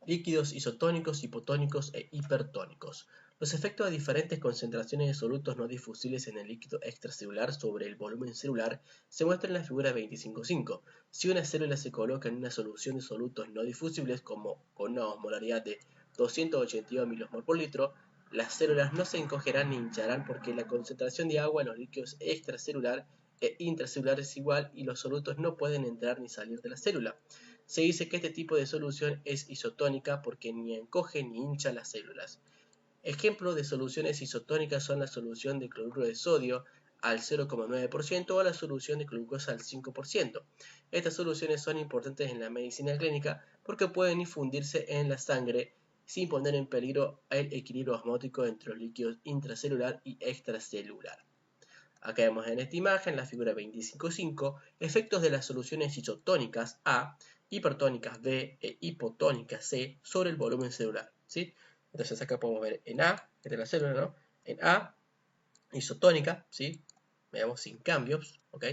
Líquidos isotónicos, hipotónicos e hipertónicos. Los efectos de diferentes concentraciones de solutos no difusibles en el líquido extracelular sobre el volumen celular se muestran en la figura 25.5. Si una célula se coloca en una solución de solutos no difusibles con una osmolaridad de 282 miliosmol por litro, las células no se encogerán ni hincharán porque la concentración de agua en los líquidos extracelular e intracelular es igual y los solutos no pueden entrar ni salir de la célula. Se dice que este tipo de solución es isotónica porque ni encoge ni hincha las células. Ejemplos de soluciones isotónicas son la solución de cloruro de sodio al 0,9% o a la solución de glucosa al 5%. Estas soluciones son importantes en la medicina clínica porque pueden infundirse en la sangre sin poner en peligro el equilibrio osmótico entre los líquidos intracelular y extracelular. Acá vemos en esta imagen, la figura 25.5, efectos de las soluciones isotónicas A, hipertónicas B e hipotónicas C sobre el volumen celular, ¿sí? Entonces acá podemos ver en A, esta es la célula, ¿no? En A, isotónica, ¿sí? Veamos sin cambios, ¿ok?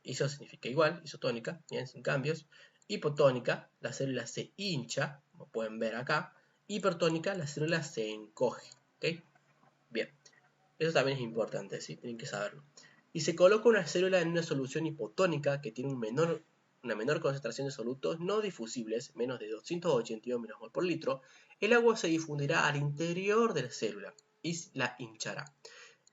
Iso significa igual, isotónica, bien, sin cambios. Hipotónica, la célula se hincha, como pueden ver acá. Hipertónica, la célula se encoge, ¿ok? Bien, eso también es importante, ¿sí? Tienen que saberlo. Y se coloca una célula en una solución hipotónica que tiene una menor concentración de solutos no difusibles, menos de 282 mmol por litro, el agua se difundirá al interior de la célula y la hinchará.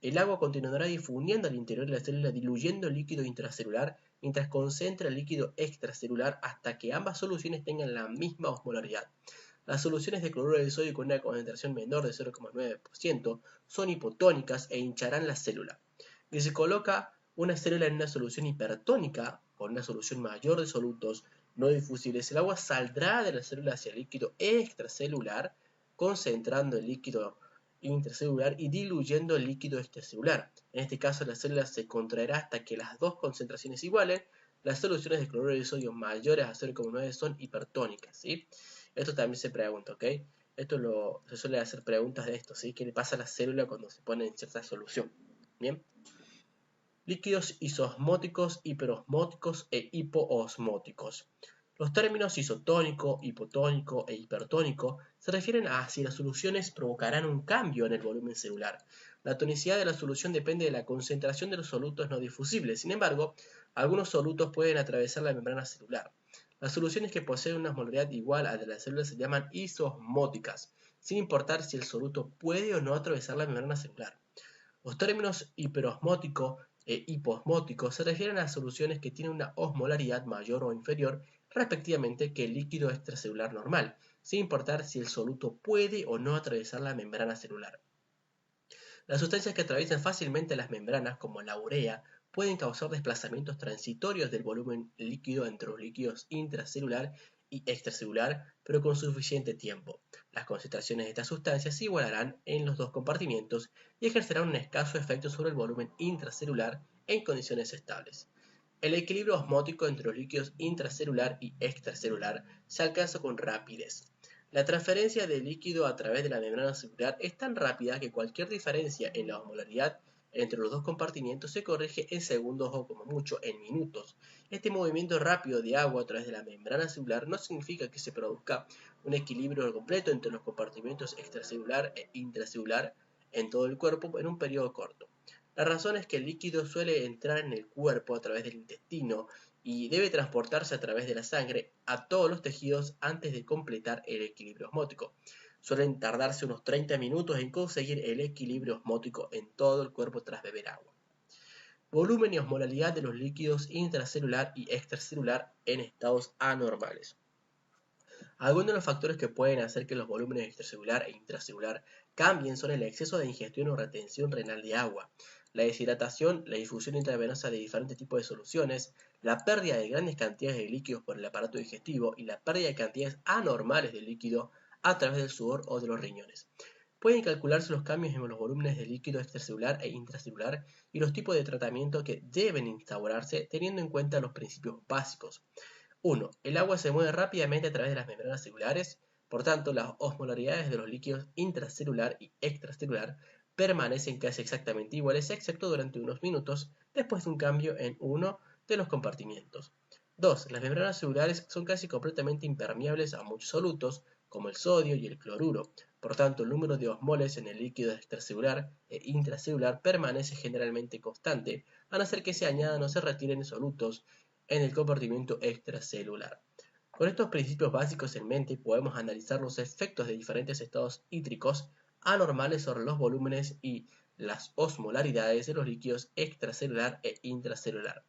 El agua continuará difundiendo al interior de la célula, diluyendo el líquido intracelular, mientras concentra el líquido extracelular hasta que ambas soluciones tengan la misma osmolaridad. Las soluciones de cloruro de sodio con una concentración menor de 0,9% son hipotónicas e hincharán la célula. Si se coloca una célula en una solución hipertónica, con una solución mayor de solutos no difusibles, el agua saldrá de la célula hacia el líquido extracelular, concentrando el líquido intracelular y diluyendo el líquido extracelular. En este caso, la célula se contraerá hasta que las dos concentraciones igualen. Las soluciones de cloruro de sodio mayores a 0,9 son hipertónicas, ¿sí? Esto también se pregunta, ¿ok? Se suele hacer preguntas de esto, ¿sí? ¿Qué le pasa a la célula cuando se pone en cierta solución? Bien. Líquidos isosmóticos, hiperosmóticos e hipoosmóticos. Los términos isotónico, hipotónico e hipertónico se refieren a si las soluciones provocarán un cambio en el volumen celular. La tonicidad de la solución depende de la concentración de los solutos no difusibles. Sin embargo, algunos solutos pueden atravesar la membrana celular. Las soluciones que poseen una osmolaridad igual a la de la célula se llaman isosmóticas, sin importar si el soluto puede o no atravesar la membrana celular. Los términos hiperosmótico e hipoosmótico se refieren a soluciones que tienen una osmolaridad mayor o inferior respectivamente que el líquido extracelular normal, sin importar si el soluto puede o no atravesar la membrana celular. Las sustancias que atraviesan fácilmente las membranas, como la urea, pueden causar desplazamientos transitorios del volumen líquido entre los líquidos intracelular y extracelular, pero con suficiente tiempo. Las concentraciones de estas sustancias se igualarán en los dos compartimientos y ejercerán un escaso efecto sobre el volumen intracelular en condiciones estables. El equilibrio osmótico entre los líquidos intracelular y extracelular se alcanza con rapidez. La transferencia de líquido a través de la membrana celular es tan rápida que cualquier diferencia en la osmolaridad entre los dos compartimientos se corrige en segundos o como mucho en minutos. Este movimiento rápido de agua a través de la membrana celular no significa que se produzca un equilibrio completo entre los compartimentos extracelular e intracelular en todo el cuerpo en un periodo corto. La razón es que el líquido suele entrar en el cuerpo a través del intestino y debe transportarse a través de la sangre a todos los tejidos antes de completar el equilibrio osmótico. Suelen tardarse unos 30 minutos en conseguir el equilibrio osmótico en todo el cuerpo tras beber agua. Volumen y osmolaridad de los líquidos intracelular y extracelular en estados anormales. Algunos de los factores que pueden hacer que los volúmenes extracelular e intracelular cambien son el exceso de ingestión o retención renal de agua, la deshidratación, la difusión intravenosa de diferentes tipos de soluciones, la pérdida de grandes cantidades de líquidos por el aparato digestivo y la pérdida de cantidades anormales de líquido a través del sudor o de los riñones. Pueden calcularse los cambios en los volúmenes de líquido extracelular e intracelular y los tipos de tratamiento que deben instaurarse teniendo en cuenta los principios básicos. 1. El agua se mueve rápidamente a través de las membranas celulares, por tanto las osmolaridades de los líquidos intracelular y extracelular permanecen casi exactamente iguales, excepto durante unos minutos después de un cambio en uno de los compartimientos. 2. Las membranas celulares son casi completamente impermeables a muchos solutos, como el sodio y el cloruro. Por tanto, el número de osmoles en el líquido extracelular e intracelular permanece generalmente constante, a no ser que se añadan o se retiren solutos en el compartimento extracelular. Con estos principios básicos en mente, podemos analizar los efectos de diferentes estados hídricos anormales sobre los volúmenes y las osmolaridades de los líquidos extracelular e intracelular.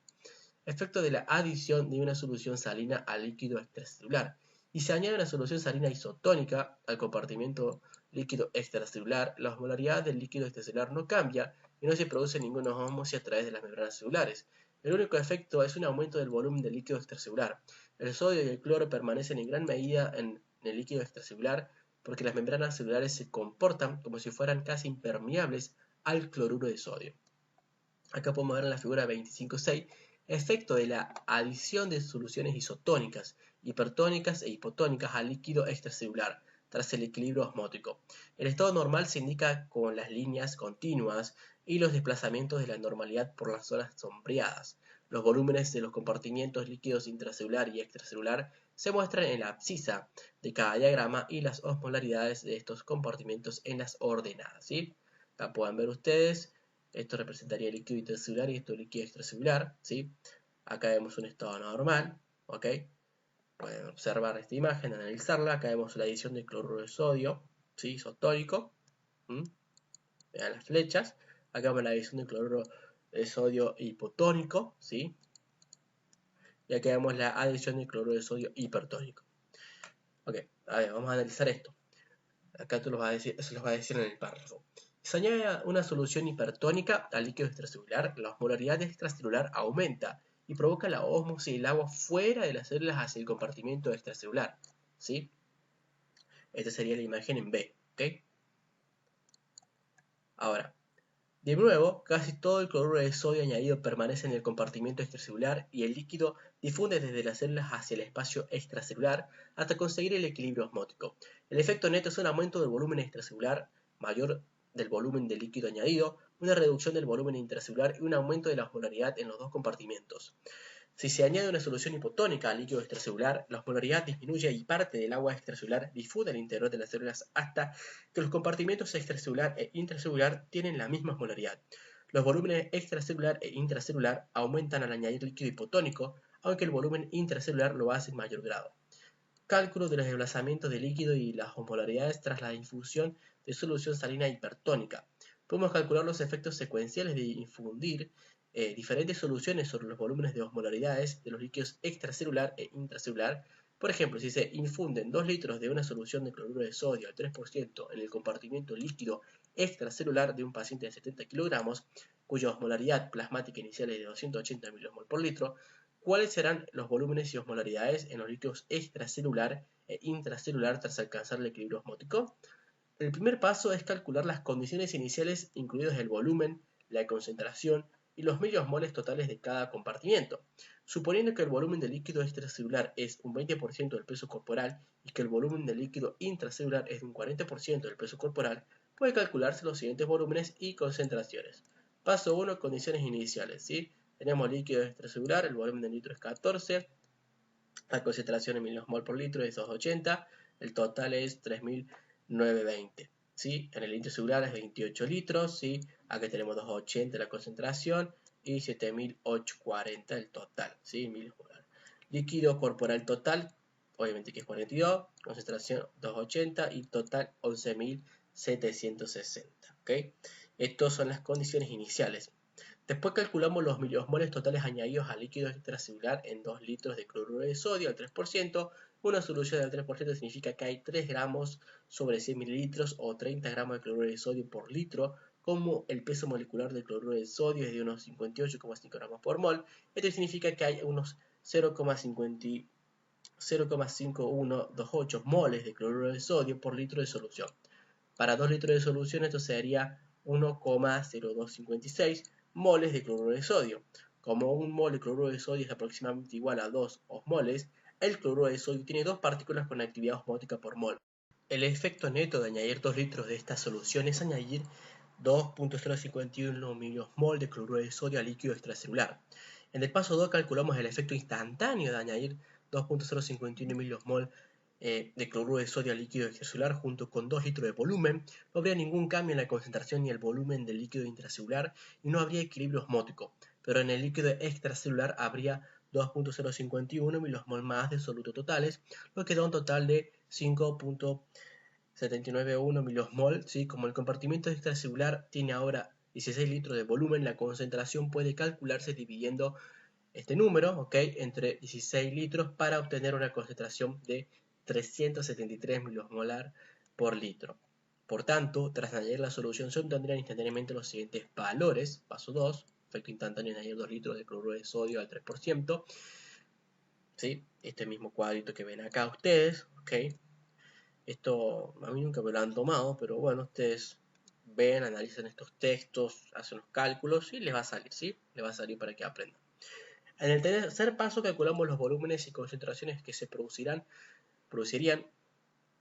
Efecto de la adición de una solución salina al líquido extracelular. Y se añade una solución salina isotónica al compartimento líquido extracelular, la osmolaridad del líquido extracelular no cambia y no se produce ninguna ósmosis a través de las membranas celulares. El único efecto es un aumento del volumen del líquido extracelular. El sodio y el cloro permanecen en gran medida en el líquido extracelular porque las membranas celulares se comportan como si fueran casi impermeables al cloruro de sodio. Acá podemos ver en la figura 25.6 efecto de la adición de soluciones isotónicas, hipertónicas e hipotónicas al líquido extracelular tras el equilibrio osmótico. El estado normal se indica con las líneas continuas y los desplazamientos de la normalidad por las zonas sombreadas. Los volúmenes de los compartimientos líquidos intracelular y extracelular se muestran en la abscisa de cada diagrama y las osmolaridades de estos compartimentos en las ordenadas, ¿sí? Acá pueden ver ustedes, esto representaría el líquido intracelular y esto el líquido extracelular, ¿sí? Acá vemos un estado normal, ¿ok? Pueden observar esta imagen, analizarla. Acá vemos la adición de cloruro de sodio, ¿sí? Isotónico. Vean las flechas. Acá vemos la adición de cloruro de sodio hipotónico, ¿sí? Y acá vemos la adición de cloruro de sodio hipertónico. Ok, a ver, vamos a analizar esto. Acá eso los va a decir en el párrafo. Se añade una solución hipertónica al líquido extracelular, la osmolaridad extracelular aumenta y provoca la ósmosis del agua fuera de las células hacia el compartimento extracelular, ¿sí? Esta sería la imagen en B, ¿ok? Ahora, de nuevo, casi todo el cloruro de sodio añadido permanece en el compartimento extracelular y el líquido difunde desde las células hacia el espacio extracelular hasta conseguir el equilibrio osmótico. El efecto neto es un aumento del volumen extracelular mayor del volumen del líquido añadido, una reducción del volumen intracelular y un aumento de la osmolaridad en los dos compartimentos. Si se añade una solución hipotónica al líquido extracelular, la osmolaridad disminuye y parte del agua extracelular difunde al interior de las células hasta que los compartimentos extracelular e intracelular tienen la misma osmolaridad. Los volúmenes extracelular e intracelular aumentan al añadir líquido hipotónico, aunque el volumen intracelular lo hace en mayor grado. Cálculo de los desplazamientos de líquido y las osmolaridades tras la infusión de solución salina hipertónica. Podemos calcular los efectos secuenciales de infundir diferentes soluciones sobre los volúmenes de osmolaridades de los líquidos extracelular e intracelular. Por ejemplo, si se infunden 2 litros de una solución de cloruro de sodio al 3% en el compartimento líquido extracelular de un paciente de 70 kilogramos, cuya osmolaridad plasmática inicial es de 280 milmol por litro, ¿cuáles serán los volúmenes y osmolaridades en los líquidos extracelular e intracelular tras alcanzar el equilibrio osmótico? El primer paso es calcular las condiciones iniciales, incluidos el volumen, la concentración y los miliosmoles totales de cada compartimiento. Suponiendo que el volumen del líquido extracelular es un 20% del peso corporal y que el volumen del líquido intracelular es de un 40% del peso corporal, puede calcularse los siguientes volúmenes y concentraciones. Paso 1. Condiciones iniciales, ¿sí? Tenemos líquido extracelular, el volumen del litro es 14, la concentración en miliosmol por litro es 280, el total es 3920. ¿Sí? En el intracelular es 28 litros, ¿sí? Acá tenemos 280 la concentración y 7840 el total, ¿sí? Miliosmolar. Líquido corporal total, obviamente que es 42, concentración 280 y total 11.760, ¿ok? Estas son las condiciones iniciales. Después calculamos los miliosmoles totales añadidos al líquido extracelular en 2 litros de cloruro de sodio al 3%. Una solución del 3% significa que hay 3 gramos sobre 100 mililitros o 30 gramos de cloruro de sodio por litro, como el peso molecular del cloruro de sodio es de unos 58,5 gramos por mol. Esto significa que hay unos 0,5128 moles de cloruro de sodio por litro de solución. Para 2 litros de solución esto sería 1,0256 moles de cloruro de sodio. Como un mol de cloruro de sodio es aproximadamente igual a 2 osmoles, el cloruro de sodio tiene 2 partículas con actividad osmótica por mol. El efecto neto de añadir 2 litros de esta solución es añadir 2.051 miliosmol de cloruro de sodio al líquido extracelular. En el paso 2 calculamos el efecto instantáneo de añadir 2.051 miliosmol de cloruro de sodio al líquido extracelular junto con 2 litros de volumen. No habría ningún cambio en la concentración ni el volumen del líquido intracelular y no habría equilibrio osmótico, pero en el líquido extracelular habría 2.051 milosmol más de solutos totales, lo que da un total de 5.791 milosmol, ¿sí? Como el compartimento extracelular tiene ahora 16 litros de volumen, la concentración puede calcularse dividiendo este número, ¿ok?, entre 16 litros para obtener una concentración de 373 milosmolar por litro. Por tanto, tras añadir la solución se obtendrán instantáneamente los siguientes valores. Paso 2, efecto instantáneo: añadir 2 litros de cloruro de sodio al 3%. ¿Sí? Este mismo cuadrito que ven acá ustedes, ¿ok? Esto a mí nunca me lo han tomado, pero bueno, ustedes ven, analizan estos textos, hacen los cálculos y les va a salir, ¿sí? Les va a salir para que aprendan. En el tercer paso calculamos los volúmenes y concentraciones que se producirían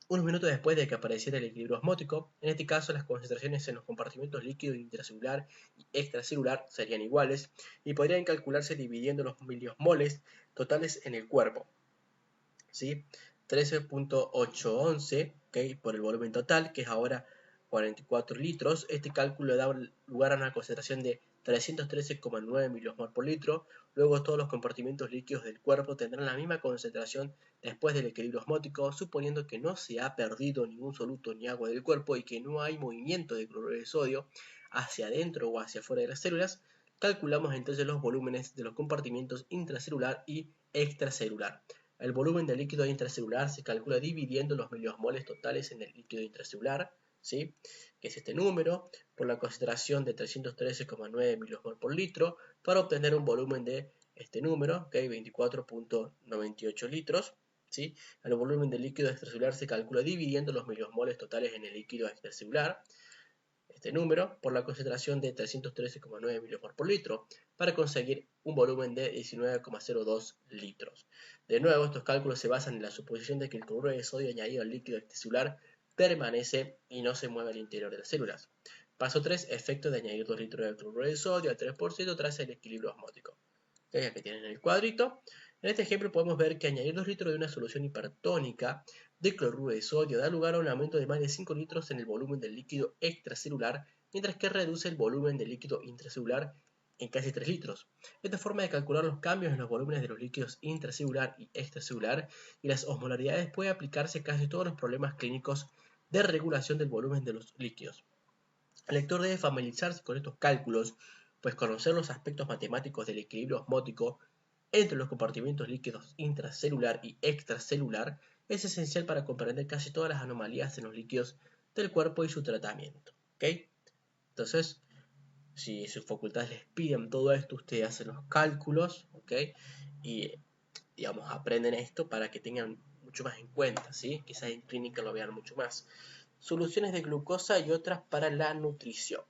unos minutos después de que apareciera el equilibrio osmótico. En este caso, las concentraciones en los compartimentos líquido intracelular y extracelular serían iguales y podrían calcularse dividiendo los miliosmoles totales en el cuerpo, ¿sí? 13.811, ¿okay? Por el volumen total, que es ahora 44 litros. Este cálculo da lugar a una concentración de 313,9 miliosmol por litro. Luego todos los compartimentos líquidos del cuerpo tendrán la misma concentración después del equilibrio osmótico, suponiendo que no se ha perdido ningún soluto ni agua del cuerpo y que no hay movimiento de cloruro de sodio hacia adentro o hacia afuera de las células. Calculamos entonces los volúmenes de los compartimentos intracelular y extracelular. El volumen del líquido intracelular se calcula dividiendo los miliosmoles totales en el líquido intracelular, ¿sí? Que es este número, por la concentración de 313,9 miliosmol por litro, para obtener un volumen de este número, ¿okay? 24.98 litros. ¿Sí? El volumen del líquido extracelular se calcula dividiendo los miliosmoles totales en el líquido extracelular, este número, por la concentración de 313,9 miliosmol por litro, para conseguir un volumen de 19,02 litros. De nuevo, estos cálculos se basan en la suposición de que el cloruro de sodio añadido al líquido extracelular permanece y no se mueve al interior de las células. Paso 3, efecto de añadir 2 litros de cloruro de sodio al 3% tras el equilibrio osmótico. Aquí tienen el cuadrito. En este ejemplo podemos ver que añadir 2 litros de una solución hipertónica de cloruro de sodio da lugar a un aumento de más de 5 litros en el volumen del líquido extracelular, mientras que reduce el volumen del líquido intracelular en casi 3 litros. Esta forma de calcular los cambios en los volúmenes de los líquidos intracelular y extracelular y las osmolaridades puede aplicarse a casi todos los problemas clínicos de regulación del volumen de los líquidos. El lector debe familiarizarse con estos cálculos, pues conocer los aspectos matemáticos del equilibrio osmótico entre los compartimentos líquidos intracelular y extracelular es esencial para comprender casi todas las anomalías en los líquidos del cuerpo y su tratamiento. ¿Okay? Entonces, si sus facultades les piden todo esto, ustedes hacen los cálculos, ¿okay? Y, digamos, aprenden esto para que tengan mucho más en cuenta, ¿sí? Quizás en clínica lo vean mucho más. Soluciones de glucosa y otras para la nutrición.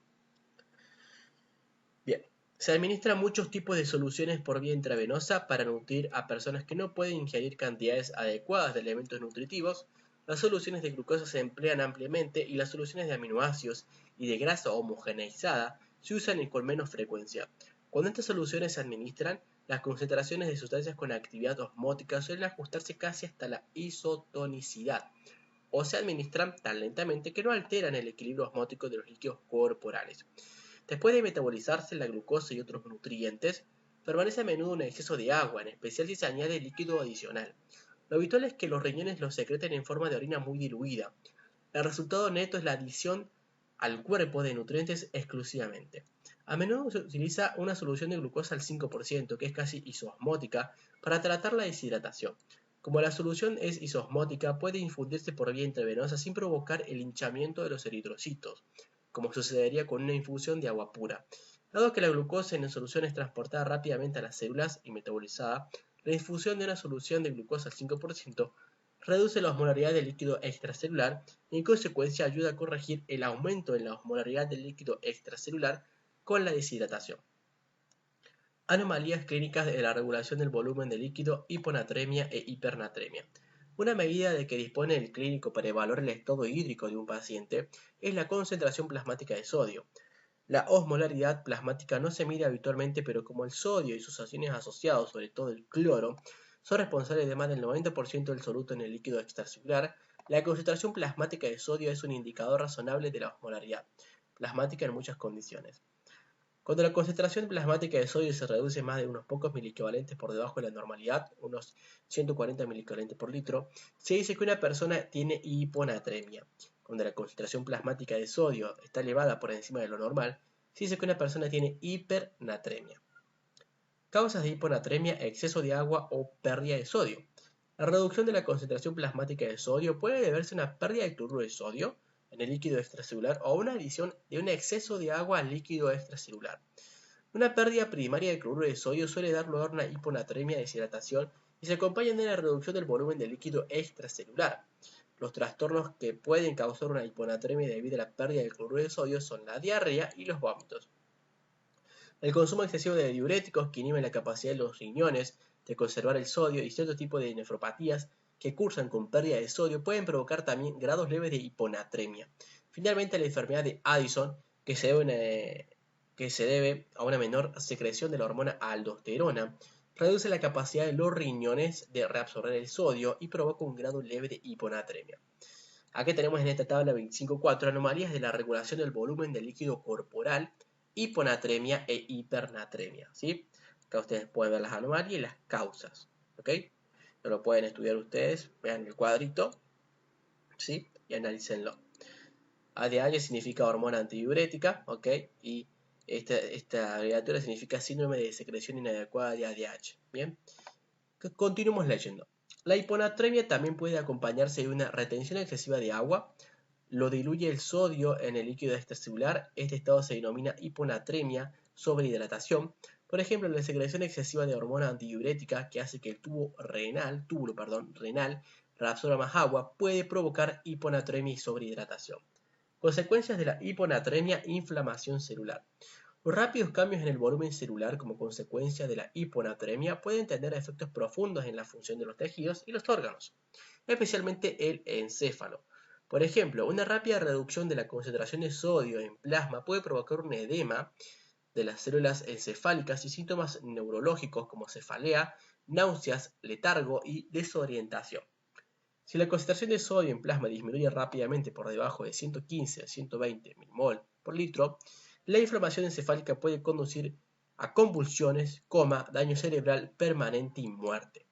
Bien, se administran muchos tipos de soluciones por vía intravenosa para nutrir a personas que no pueden ingerir cantidades adecuadas de elementos nutritivos. Las soluciones de glucosa se emplean ampliamente y las soluciones de aminoácidos y de grasa homogeneizada se usan con menos frecuencia. Cuando estas soluciones se administran, las concentraciones de sustancias con actividad osmótica suelen ajustarse casi hasta la isotonicidad, o se administran tan lentamente que no alteran el equilibrio osmótico de los líquidos corporales. Después de metabolizarse la glucosa y otros nutrientes, permanece a menudo un exceso de agua, en especial si se añade líquido adicional. Lo habitual es que los riñones lo secreten en forma de orina muy diluida. El resultado neto es la adición al cuerpo de nutrientes exclusivamente. A menudo se utiliza una solución de glucosa al 5%, que es casi isoosmótica, para tratar la deshidratación. Como la solución es isoosmótica, puede infundirse por vía intravenosa sin provocar el hinchamiento de los eritrocitos, como sucedería con una infusión de agua pura. Dado que la glucosa en la solución es transportada rápidamente a las células y metabolizada, la infusión de una solución de glucosa al 5% reduce la osmolaridad del líquido extracelular y en consecuencia ayuda a corregir el aumento en la osmolaridad del líquido extracelular con la deshidratación. Anomalías clínicas de la regulación del volumen de líquido, hiponatremia e hipernatremia. Una medida de que dispone el clínico para evaluar el estado hídrico de un paciente es la concentración plasmática de sodio. La osmolaridad plasmática no se mide habitualmente, pero como el sodio y sus acciones asociados, sobre todo el cloro, son responsables de más del 90% del soluto en el líquido extracelular, la concentración plasmática de sodio es un indicador razonable de la osmolaridad plasmática en muchas condiciones. Cuando la concentración plasmática de sodio se reduce más de unos pocos miliequivalentes por debajo de la normalidad, unos 140 miliequivalentes por litro, se dice que una persona tiene hiponatremia. Cuando la concentración plasmática de sodio está elevada por encima de lo normal, se dice que una persona tiene hipernatremia. Causas de hiponatremia: exceso de agua o pérdida de sodio. La reducción de la concentración plasmática de sodio puede deberse a una pérdida de cloruro de sodio, en el líquido extracelular o una adición de un exceso de agua al líquido extracelular. Una pérdida primaria de cloruro de sodio suele dar lugar a una hiponatremia, deshidratación y se acompaña de la reducción del volumen del líquido extracelular. Los trastornos que pueden causar una hiponatremia debido a la pérdida del cloruro de sodio son la diarrea y los vómitos. El consumo excesivo de diuréticos que inhiben la capacidad de los riñones de conservar el sodio y cierto tipo de nefropatías que cursan con pérdida de sodio pueden provocar también grados leves de hiponatremia. Finalmente, la enfermedad de Addison, que se debe a una menor secreción de la hormona aldosterona, reduce la capacidad de los riñones de reabsorber el sodio y provoca un grado leve de hiponatremia. Aquí tenemos en esta tabla 25.4 anomalías de la regulación del volumen del líquido corporal, hiponatremia e hipernatremia, ¿sí? Acá ustedes pueden ver las anomalías y las causas, ¿ok? Esto lo pueden estudiar ustedes, vean el cuadrito, ¿sí? Y analícenlo. ADH significa hormona antidiurética, ¿ok? Y esta abreviatura significa síndrome de secreción inadecuada de ADH, ¿bien? Continuemos leyendo. La hiponatremia también puede acompañarse de una retención excesiva de agua. Lo diluye el sodio en el líquido extracelular. Este estado se denomina hiponatremia sobrehidratación. Por ejemplo, la secreción excesiva de hormona antidiurética que hace que el túbulo renal reabsorba más agua puede provocar hiponatremia y sobrehidratación. Consecuencias de la hiponatremia: inflamación celular. Los rápidos cambios en el volumen celular como consecuencia de la hiponatremia pueden tener efectos profundos en la función de los tejidos y los órganos, especialmente el encéfalo. Por ejemplo, una rápida reducción de la concentración de sodio en plasma puede provocar un edema de las células encefálicas y síntomas neurológicos como cefalea, náuseas, letargo y desorientación. Si la concentración de sodio en plasma disminuye rápidamente por debajo de 115 a 120 mmol por litro, la inflamación encefálica puede conducir a convulsiones, coma, daño cerebral permanente y muerte.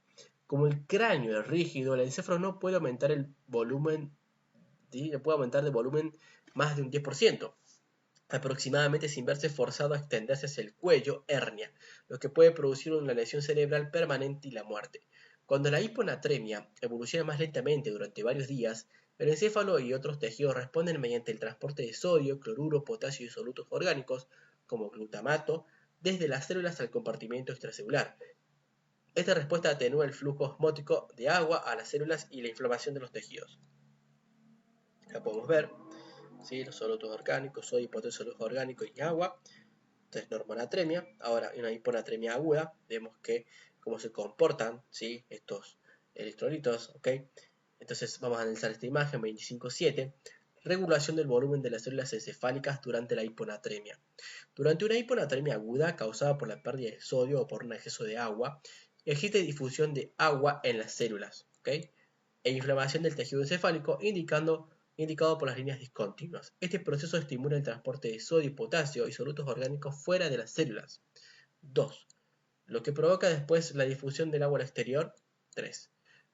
Como el cráneo es rígido, el encéfalo no puede aumentar el volumen, ¿sí? No puede aumentar de volumen más de un 10%, aproximadamente sin verse forzado a extenderse hacia el cuello, hernia, lo que puede producir una lesión cerebral permanente y la muerte. Cuando la hiponatremia evoluciona más lentamente durante varios días, el encéfalo y otros tejidos responden mediante el transporte de sodio, cloruro, potasio y solutos orgánicos, como glutamato, desde las células al compartimento extracelular. Esta respuesta atenúa el flujo osmótico de agua a las células y la inflamación de los tejidos. Acá podemos ver, ¿sí?, los solutos orgánicos, sodio, potasio, solutos orgánicos y agua. Entonces, normonatremia. Ahora, una hiponatremia aguda, vemos que cómo se comportan, ¿sí?, estos electrolitos, ¿ok? Entonces, vamos a analizar esta imagen 25.7. Regulación del volumen de las células encefálicas durante la hiponatremia. Durante una hiponatremia aguda causada por la pérdida de sodio o por un exceso de agua, existe difusión de agua en las células, ¿ok? E inflamación del tejido encefálico, indicado por las líneas discontinuas. Este proceso estimula el transporte de sodio, potasio y solutos orgánicos fuera de las células. 2. Lo que provoca después la difusión del agua al exterior. 3.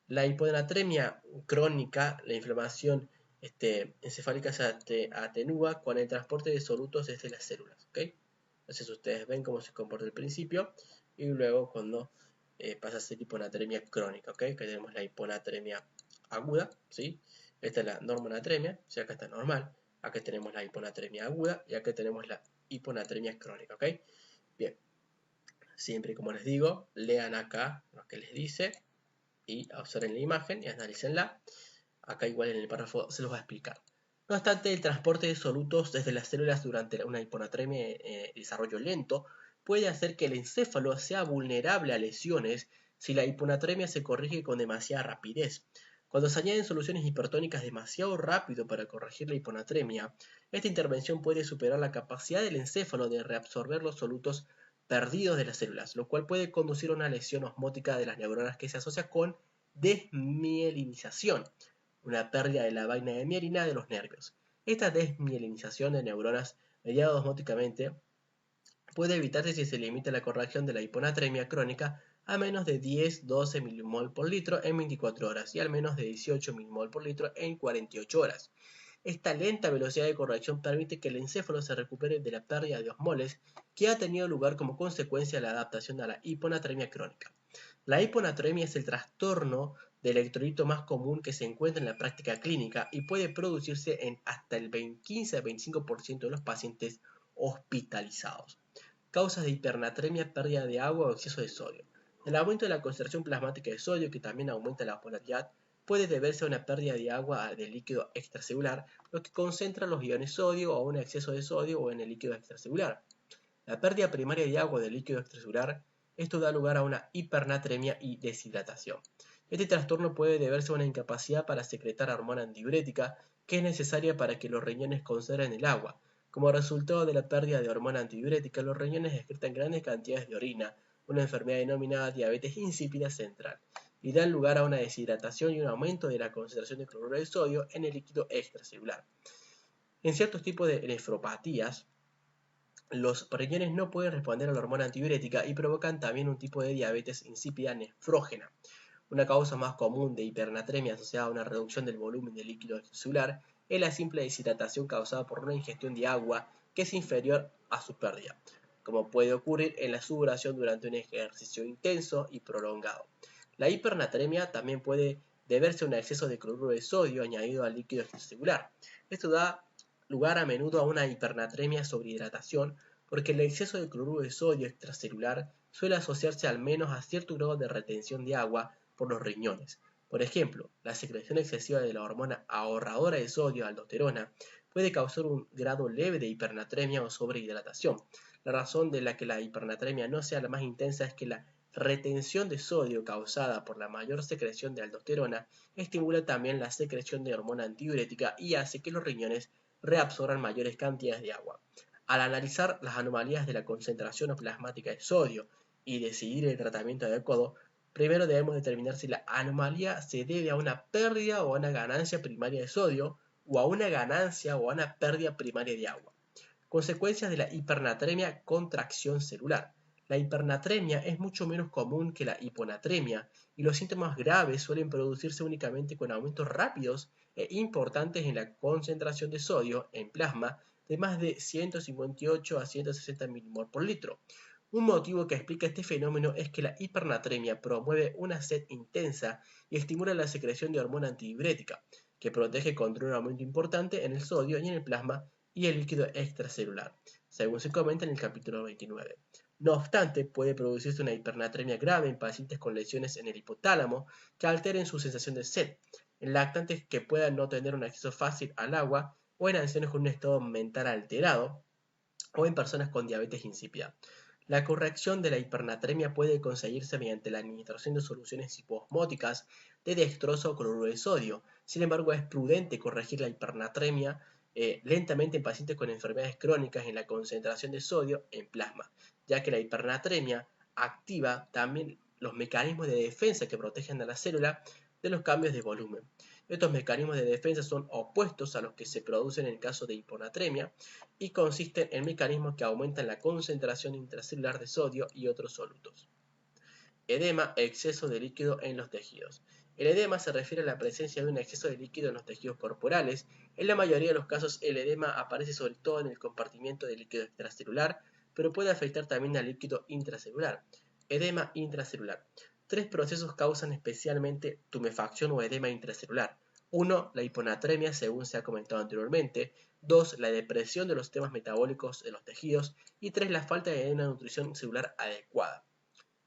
La hiponatremia crónica, la inflamación encefálica se atenúa con el transporte de solutos desde las células, ¿ok? Entonces ustedes ven cómo se comporta al principio y luego cuando pasa a ser hiponatremia crónica, ¿ok? Que tenemos la hiponatremia aguda, ¿sí? Esta es la normonatremia, o sea, acá está normal. Acá tenemos la hiponatremia aguda y acá tenemos la hiponatremia crónica, ¿ok? Bien. Siempre, como les digo, lean acá lo que les dice y observen la imagen y analícenla. Acá igual en el párrafo se los va a explicar. No obstante, el transporte de solutos desde las células durante una hiponatremia de desarrollo lento puede hacer que el encéfalo sea vulnerable a lesiones si la hiponatremia se corrige con demasiada rapidez. Cuando se añaden soluciones hipertónicas demasiado rápido para corregir la hiponatremia, esta intervención puede superar la capacidad del encéfalo de reabsorber los solutos perdidos de las células, lo cual puede conducir a una lesión osmótica de las neuronas que se asocia con desmielinización, una pérdida de la vaina de mielina de los nervios. Esta desmielinización de neuronas mediada osmóticamente puede evitarse si se limita la corrección de la hiponatremia crónica a menos de 10-12 mmol por litro en 24 horas y al menos de 18 mmol por litro en 48 horas. Esta lenta velocidad de corrección permite que el encéfalo se recupere de la pérdida de osmoles que ha tenido lugar como consecuencia de la adaptación a la hiponatremia crónica. La hiponatremia es el trastorno de electrolito más común que se encuentra en la práctica clínica y puede producirse en hasta el 15 a 25% de los pacientes hospitalizados. Causas de hipernatremia, pérdida de agua o exceso de sodio. El aumento de la concentración plasmática de sodio, que también aumenta la polaridad, puede deberse a una pérdida de agua del líquido extracelular, lo que concentra los iones sodio o un exceso de sodio o en el líquido extracelular. La pérdida primaria de agua del líquido extracelular, esto da lugar a una hipernatremia y deshidratación. Este trastorno puede deberse a una incapacidad para secretar hormona antidiurética que es necesaria para que los riñones conserven el agua. Como resultado de la pérdida de hormona antidiurética, los riñones excretan grandes cantidades de orina, una enfermedad denominada diabetes insípida central, y dan lugar a una deshidratación y un aumento de la concentración de cloruro de sodio en el líquido extracelular. En ciertos tipos de nefropatías, los riñones no pueden responder a la hormona antidiurética y provocan también un tipo de diabetes insípida nefrógena. Una causa más común de hipernatremia asociada a una reducción del volumen del líquido extracelular es la simple deshidratación causada por una ingestión de agua que es inferior a su pérdida, como puede ocurrir en la sudoración durante un ejercicio intenso y prolongado. La hipernatremia también puede deberse a un exceso de cloruro de sodio añadido al líquido extracelular. Esto da lugar a menudo a una hipernatremia sobrehidratación porque el exceso de cloruro de sodio extracelular suele asociarse al menos a cierto grado de retención de agua por los riñones. Por ejemplo, la secreción excesiva de la hormona ahorradora de sodio, aldosterona, puede causar un grado leve de hipernatremia o sobrehidratación. La razón de la que la hipernatremia no sea la más intensa es que la retención de sodio causada por la mayor secreción de aldosterona estimula también la secreción de hormona antidiurética y hace que los riñones reabsorban mayores cantidades de agua. Al analizar las anomalías de la concentración plasmática de sodio y decidir el tratamiento adecuado, primero debemos determinar si la anomalía se debe a una pérdida o a una ganancia primaria de sodio, o a una ganancia o a una pérdida primaria de agua. Consecuencias de la hipernatremia: contracción celular. La hipernatremia es mucho menos común que la hiponatremia y los síntomas graves suelen producirse únicamente con aumentos rápidos e importantes en la concentración de sodio en plasma de más de 158 a 160 mmol por litro. Un motivo que explica este fenómeno es que la hipernatremia promueve una sed intensa y estimula la secreción de hormona antidiurética, que protege contra un aumento importante en el sodio y en el plasma y el líquido extracelular, según se comenta en el capítulo 29. No obstante, puede producirse una hipernatremia grave en pacientes con lesiones en el hipotálamo que alteren su sensación de sed, en lactantes que puedan no tener un acceso fácil al agua, o en ancianos con un estado mental alterado, o en personas con diabetes insípida. La corrección de la hipernatremia puede conseguirse mediante la administración de soluciones hipoosmóticas de dextrosa o cloruro de sodio. Sin embargo, es prudente corregir la hipernatremia lentamente en pacientes con enfermedades crónicas en la concentración de sodio en plasma, ya que la hipernatremia activa también los mecanismos de defensa que protegen a la célula de los cambios de volumen. Estos mecanismos de defensa son opuestos a los que se producen en el caso de hiponatremia y consisten en mecanismos que aumentan la concentración intracelular de sodio y otros solutos. Edema, exceso de líquido en los tejidos. El edema se refiere a la presencia de un exceso de líquido en los tejidos corporales. En la mayoría de los casos, el edema aparece sobre todo en el compartimiento del líquido extracelular, pero puede afectar también al líquido intracelular. Edema intracelular. Tres procesos causan especialmente tumefacción o edema intracelular. 1. La hiponatremia, según se ha comentado anteriormente. 2. La depresión de los sistemas metabólicos de los tejidos. Y 3. La falta de una nutrición celular adecuada.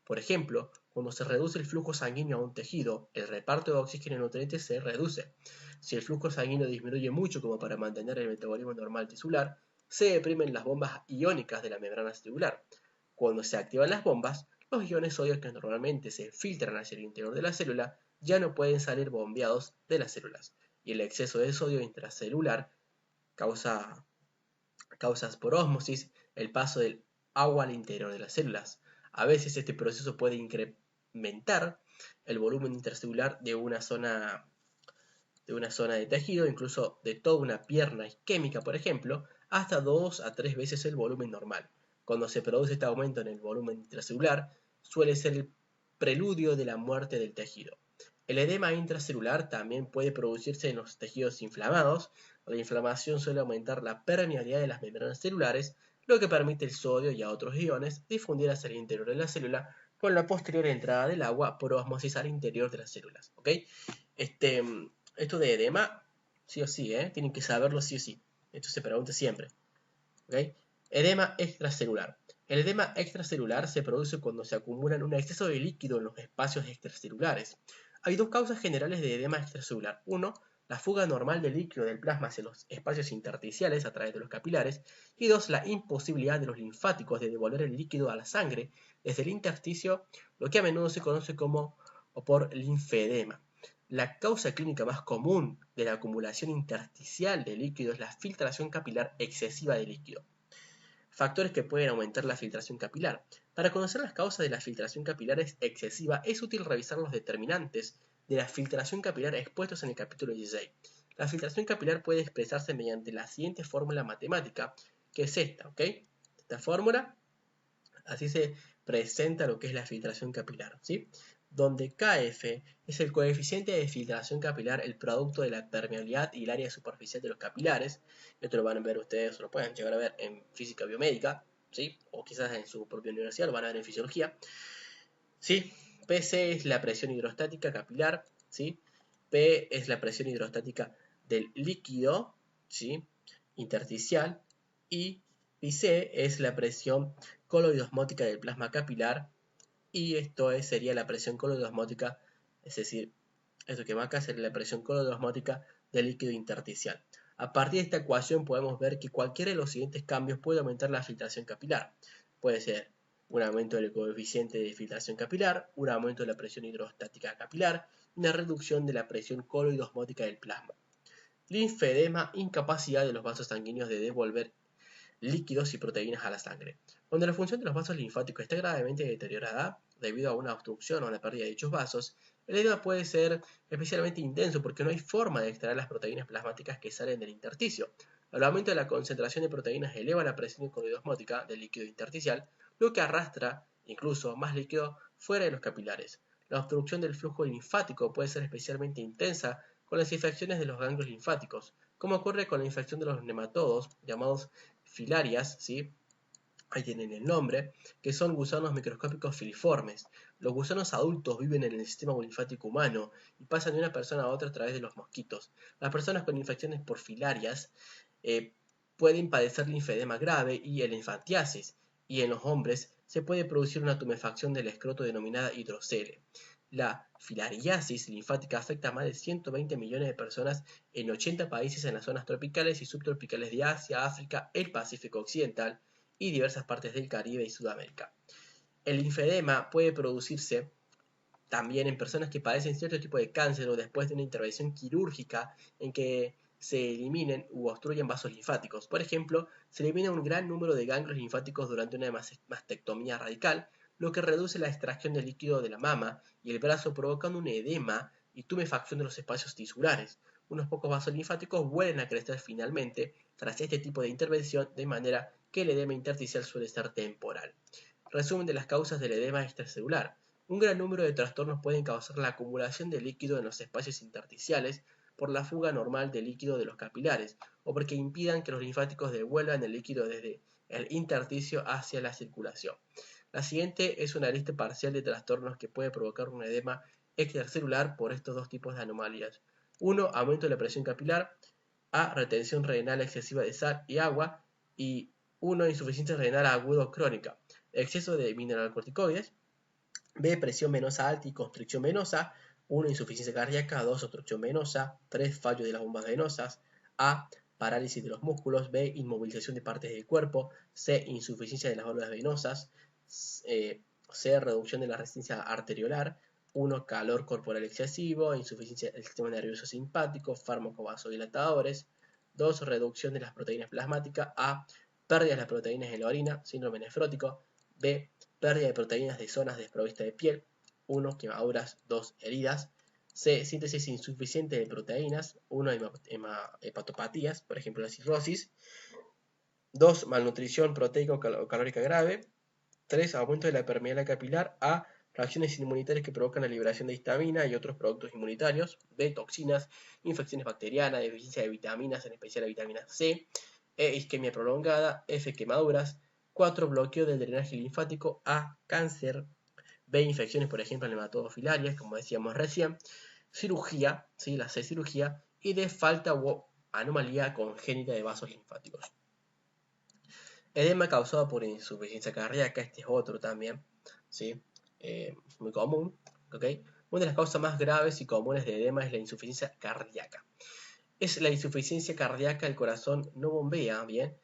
Por ejemplo, cuando se reduce el flujo sanguíneo a un tejido, el reparto de oxígeno y nutrientes se reduce. Si el flujo sanguíneo disminuye mucho como para mantener el metabolismo normal tisular, se deprimen las bombas iónicas de la membrana celular. Cuando se activan las bombas, los iones sodio que normalmente se filtran hacia el interior de la célula ya no pueden salir bombeados de las células, y el exceso de sodio intracelular causa por ósmosis el paso del agua al interior de las células. A veces este proceso puede incrementar el volumen intracelular de una zona de tejido, incluso de toda una pierna isquémica, por ejemplo, hasta 2 a 3 veces el volumen normal. Cuando se produce este aumento en el volumen intracelular, suele ser el preludio de la muerte del tejido. El edema intracelular también puede producirse en los tejidos inflamados. La inflamación suele aumentar la permeabilidad de las membranas celulares, lo que permite al sodio y a otros iones difundir hacia el interior de la célula, con la posterior entrada del agua por ósmosis al interior de las células. ¿Ok? Esto de edema, sí o sí, tienen que saberlo sí o sí. Esto se pregunta siempre. ¿Ok? Edema extracelular. El edema extracelular se produce cuando se acumula un exceso de líquido en los espacios extracelulares. Hay dos causas generales de edema extracelular. Uno, la fuga normal de líquido del plasma hacia los espacios intersticiales a través de los capilares. Y dos, la imposibilidad de los linfáticos de devolver el líquido a la sangre desde el intersticio, lo que a menudo se conoce como o por linfedema. La causa clínica más común de la acumulación intersticial de líquido es la filtración capilar excesiva de líquido. Factores que pueden aumentar la filtración capilar. Para conocer las causas de la filtración capilar excesiva es útil revisar los determinantes de la filtración capilar expuestos en el capítulo 16. La filtración capilar puede expresarse mediante la siguiente fórmula matemática, que es esta, ¿ok? Esta fórmula, así se presenta lo que es la filtración capilar, ¿sí? Donde Kf es el coeficiente de filtración capilar, el producto de la permeabilidad y el área superficial de los capilares. Esto lo van a ver ustedes, lo pueden llegar a ver en física biomédica, ¿sí? O quizás en su propia universidad, lo van a ver en fisiología, ¿sí? Pc es la presión hidrostática capilar, ¿sí? P es la presión hidrostática del líquido, ¿sí? Intersticial, y Pc es la presión coloidosmótica del plasma capilar, y esto sería la presión coloidosmótica, es decir, esto que va acá sería la presión coloidosmótica del líquido intersticial. A partir de esta ecuación podemos ver que cualquiera de los siguientes cambios puede aumentar la filtración capilar. Puede ser un aumento del coeficiente de filtración capilar, un aumento de la presión hidrostática capilar y una reducción de la presión coloidosmótica del plasma. Linfedema, incapacidad de los vasos sanguíneos de devolver líquidos y proteínas a la sangre. Cuando la función de los vasos linfáticos está gravemente deteriorada debido a una obstrucción o a la pérdida de dichos vasos, el edema puede ser especialmente intenso porque no hay forma de extraer las proteínas plasmáticas que salen del intersticio. El aumento de la concentración de proteínas eleva la presión coloidosmótica del líquido intersticial, lo que arrastra incluso más líquido fuera de los capilares. La obstrucción del flujo linfático puede ser especialmente intensa con las infecciones de los ganglios linfáticos, como ocurre con la infección de los nematodos, llamados filarias, ¿sí? Ahí tienen el nombre, que son gusanos microscópicos filiformes. Los gusanos adultos viven en el sistema linfático humano y pasan de una persona a otra a través de los mosquitos. Las personas con infecciones por filarias pueden padecer linfedema grave y el linfantiasis, y en los hombres se puede producir una tumefacción del escroto denominada hidrocele. La filariasis linfática afecta a más de 120 millones de personas en 80 países en las zonas tropicales y subtropicales de Asia, África, el Pacífico Occidental y diversas partes del Caribe y Sudamérica. El linfedema puede producirse también en personas que padecen cierto tipo de cáncer o después de una intervención quirúrgica en que se eliminen u obstruyen vasos linfáticos. Por ejemplo, se elimina un gran número de ganglios linfáticos durante una mastectomía radical, lo que reduce la extracción de líquido de la mama y el brazo, provocando un edema y tumefacción de los espacios tisulares. Unos pocos vasos linfáticos vuelven a crecer finalmente tras este tipo de intervención, de manera que el edema intersticial suele ser temporal. Resumen de las causas del edema extracelular. Un gran número de trastornos pueden causar la acumulación de líquido en los espacios intersticiales por la fuga normal de líquido de los capilares o porque impidan que los linfáticos devuelvan el líquido desde el intersticio hacia la circulación. La siguiente es una lista parcial de trastornos que puede provocar un edema extracelular por estos dos tipos de anomalías. 1. Aumento de la presión capilar. A. Retención renal excesiva de sal y agua. Y 1. Insuficiencia renal aguda o crónica. Exceso de mineralocorticoides. B. Presión venosa alta y constricción venosa. 1. Insuficiencia cardíaca. 2. Obstrucción venosa. 3. Fallo de las bombas venosas. A. Parálisis de los músculos. B. Inmovilización de partes del cuerpo. C. Insuficiencia de las válvulas venosas. C. Reducción de la resistencia arteriolar. 1. Calor corporal excesivo. Insuficiencia del sistema nervioso simpático. Fármacos vasodilatadores. 2. Reducción de las proteínas plasmáticas. A. Pérdida de las proteínas en la orina. Síndrome nefrótico. B. Pérdida de proteínas de zonas desprovistas de piel. 1. Quemaduras. 2. Heridas. C. Síntesis insuficiente de proteínas. 1. Hepatopatías, por ejemplo la cirrosis. 2. Malnutrición proteico-calórica grave. 3. Aumento de la permeabilidad capilar. A. Reacciones inmunitarias que provocan la liberación de histamina y otros productos inmunitarios. B. Toxinas, infecciones bacterianas, deficiencia de vitaminas, en especial la vitamina C. E. Isquemia prolongada. F. Quemaduras. 4. Bloqueo del drenaje linfático. A. Cáncer. B, infecciones, por ejemplo, nematodo-filarias, como decíamos recién. Cirugía, ¿sí? La C, cirugía. Y D, falta o anomalía congénita de vasos linfáticos. Edema causado por insuficiencia cardíaca, este es otro también, ¿sí? Muy común, ¿ok? Una de las causas más graves y comunes de edema es la insuficiencia cardíaca. Es la insuficiencia cardíaca, el corazón no bombea, ¿bien?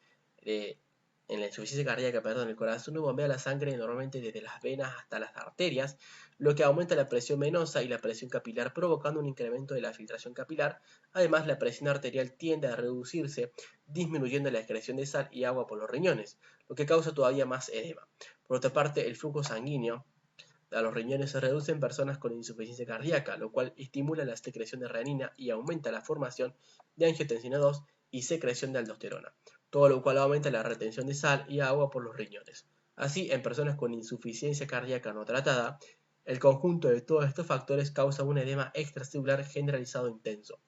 En la insuficiencia cardíaca, perdón, el corazón no bombea la sangre normalmente desde las venas hasta las arterias, lo que aumenta la presión venosa y la presión capilar, provocando un incremento de la filtración capilar. Además, la presión arterial tiende a reducirse, disminuyendo la excreción de sal y agua por los riñones, lo que causa todavía más edema. Por otra parte, el flujo sanguíneo a los riñones se reduce en personas con insuficiencia cardíaca, lo cual estimula la secreción de renina y aumenta la formación de angiotensina 2 y secreción de aldosterona, todo lo cual aumenta la retención de sal y agua por los riñones. Así, en personas con insuficiencia cardíaca no tratada, el conjunto de todos estos factores causa un edema extracelular generalizado intenso.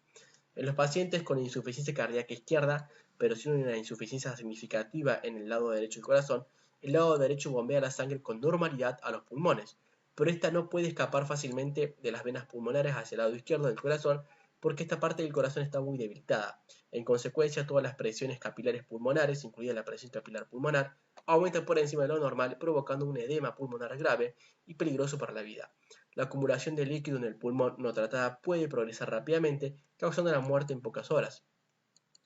En los pacientes con insuficiencia cardíaca izquierda, pero sin una insuficiencia significativa en el lado derecho del corazón, el lado derecho bombea la sangre con normalidad a los pulmones, pero esta no puede escapar fácilmente de las venas pulmonares hacia el lado izquierdo del corazón porque esta parte del corazón está muy debilitada. En consecuencia, todas las presiones capilares pulmonares, incluida la presión capilar pulmonar, aumentan por encima de lo normal, provocando un edema pulmonar grave y peligroso para la vida. La acumulación de líquido en el pulmón no tratada puede progresar rápidamente, causando la muerte en pocas horas.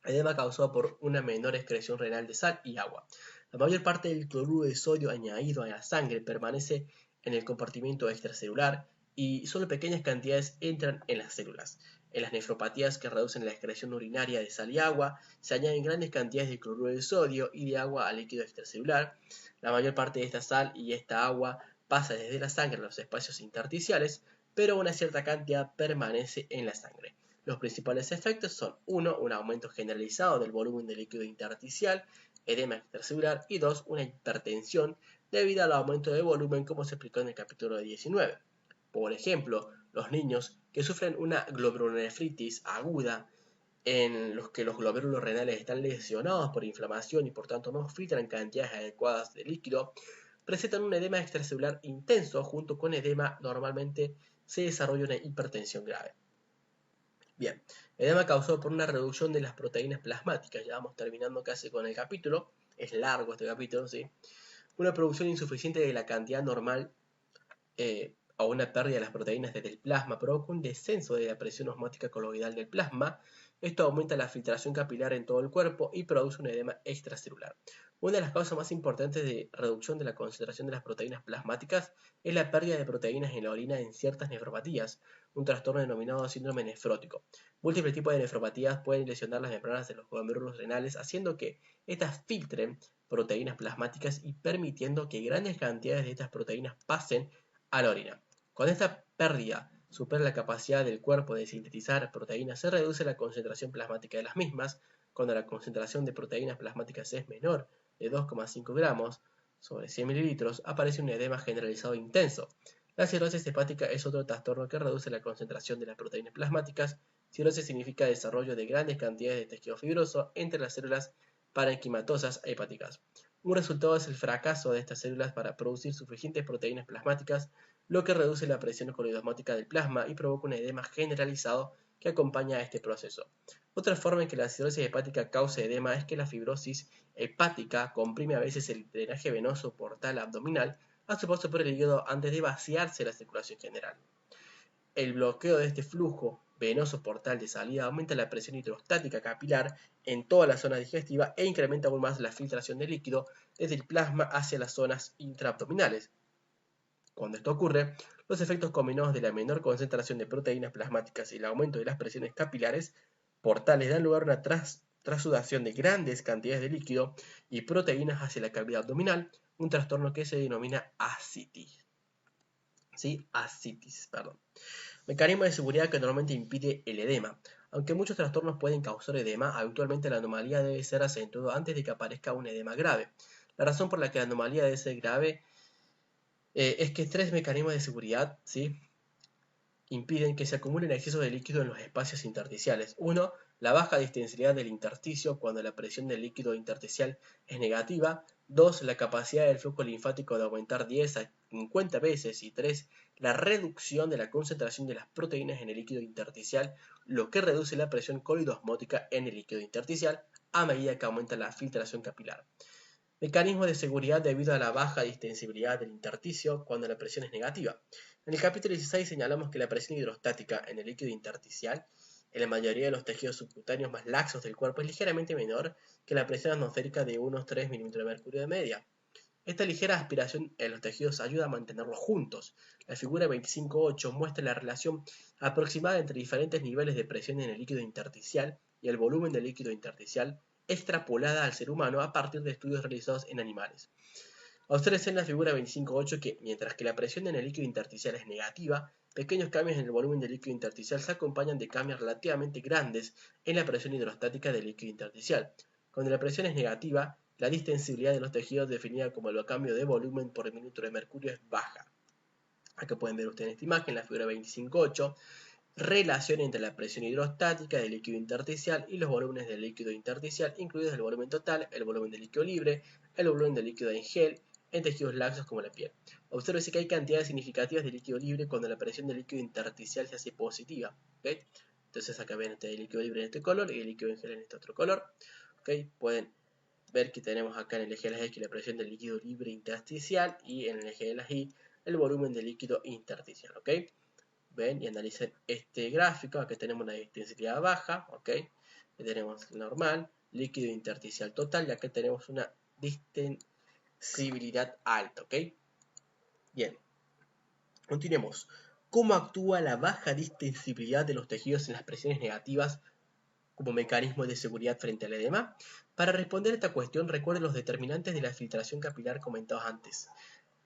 Edema causado por una menor excreción renal de sal y agua. La mayor parte del cloruro de sodio añadido a la sangre permanece en el compartimento extracelular y solo pequeñas cantidades entran en las células. En las nefropatías que reducen la excreción urinaria de sal y agua, se añaden grandes cantidades de cloruro de sodio y de agua al líquido extracelular. La mayor parte de esta sal y esta agua pasa desde la sangre a los espacios intersticiales, pero una cierta cantidad permanece en la sangre. Los principales efectos son 1. Un aumento generalizado del volumen de líquido intersticial, edema extracelular, y 2. Una hipertensión debido al aumento de volumen, como se explicó en el capítulo 19. Por ejemplo, los niños que sufren una glomerulonefritis aguda, en los que los glóbulos renales están lesionados por inflamación y por tanto no filtran cantidades adecuadas de líquido, presentan un edema extracelular intenso. Junto con edema normalmente se desarrolla una hipertensión grave. Bien, edema causado por una reducción de las proteínas plasmáticas. Ya vamos terminando casi con el capítulo. Es largo este capítulo, ¿sí? Una producción insuficiente de la cantidad normal o una pérdida de las proteínas desde el plasma provoca un descenso de la presión osmótica coloidal del plasma. Esto aumenta la filtración capilar en todo el cuerpo y produce un edema extracelular. Una de las causas más importantes de reducción de la concentración de las proteínas plasmáticas es la pérdida de proteínas en la orina en ciertas nefropatías, un trastorno denominado síndrome nefrótico. Múltiples tipos de nefropatías pueden lesionar las membranas de los glomérulos renales, haciendo que estas filtren proteínas plasmáticas y permitiendo que grandes cantidades de estas proteínas pasen a la orina. Cuando esta pérdida supera la capacidad del cuerpo de sintetizar proteínas, se reduce la concentración plasmática de las mismas. Cuando la concentración de proteínas plasmáticas es menor de 2,5 gramos sobre 100 mililitros, aparece un edema generalizado intenso. La cirrosis hepática es otro trastorno que reduce la concentración de las proteínas plasmáticas. Cirrosis significa desarrollo de grandes cantidades de tejido fibroso entre las células parenquimatosas hepáticas. Un resultado es el fracaso de estas células para producir suficientes proteínas plasmáticas, lo que reduce la presión coloidosmótica del plasma y provoca un edema generalizado que acompaña a este proceso. Otra forma en que la cirrosis hepática causa edema es que la fibrosis hepática comprime a veces el drenaje venoso portal abdominal a su paso por el hígado antes de vaciarse la circulación general. El bloqueo de este flujo venoso portal de salida aumenta la presión hidrostática capilar en toda la zona digestiva e incrementa aún más la filtración de líquido desde el plasma hacia las zonas intraabdominales. Cuando esto ocurre, los efectos combinados de la menor concentración de proteínas plasmáticas y el aumento de las presiones capilares portales dan lugar a una trasudación de grandes cantidades de líquido y proteínas hacia la cavidad abdominal, un trastorno que se denomina ascitis. ¿Sí? Ascitis, perdón. Mecanismo de seguridad que normalmente impide el edema. Aunque muchos trastornos pueden causar edema, habitualmente la anomalía debe ser acentuada antes de que aparezca un edema grave. La razón por la que la anomalía debe ser grave es que 3 mecanismos de seguridad, ¿sí?, impiden que se acumule en exceso de líquido en los espacios intersticiales. 1. La baja distensidad del intersticio cuando la presión del líquido intersticial es negativa. 2. La capacidad del flujo linfático de aumentar 10 a 50 veces. Y 3. La reducción de la concentración de las proteínas en el líquido intersticial, lo que reduce la presión coloidosmótica en el líquido intersticial a medida que aumenta la filtración capilar. Mecanismos de seguridad debido a la baja distensibilidad del intersticio cuando la presión es negativa. En el capítulo 16 señalamos que la presión hidrostática en el líquido intersticial en la mayoría de los tejidos subcutáneos más laxos del cuerpo es ligeramente menor que la presión atmosférica de unos 3 mm de mercurio de media. Esta ligera aspiración en los tejidos ayuda a mantenerlos juntos. La figura 25.8 muestra la relación aproximada entre diferentes niveles de presión en el líquido intersticial y el volumen del líquido intersticial extrapolada al ser humano a partir de estudios realizados en animales. Observen en la figura 25.8 que, mientras que la presión en el líquido intersticial es negativa, pequeños cambios en el volumen del líquido intersticial se acompañan de cambios relativamente grandes en la presión hidrostática del líquido intersticial. Cuando la presión es negativa, la distensibilidad de los tejidos, definida como el cambio de volumen por milímetro de mercurio, es baja. Acá pueden ver ustedes en esta imagen, la figura 25.8, relación entre la presión hidrostática del líquido intersticial y los volúmenes del líquido intersticial, incluidos el volumen total, el volumen de líquido libre, el volumen de líquido en gel, en tejidos laxos como la piel. Obsérvese que hay cantidades significativas de líquido libre cuando la presión del líquido intersticial se hace positiva. ¿Okay? Entonces acá ven este líquido libre en este color y el líquido en gel en este otro color. ¿Okay? Pueden ver que tenemos acá en el eje de las X la presión del líquido libre intersticial y en el eje de las Y el volumen del líquido intersticial. ¿Okay? Ven y analicen este gráfico. Aquí tenemos una distensidad baja, ¿ok? Aquí tenemos normal, líquido intersticial total, y acá tenemos una distensibilidad alta, ¿ok? Bien, continuemos. ¿Cómo actúa la baja distensibilidad de los tejidos en las presiones negativas como mecanismo de seguridad frente al edema? Para responder a esta cuestión, recuerden los determinantes de la filtración capilar comentados antes.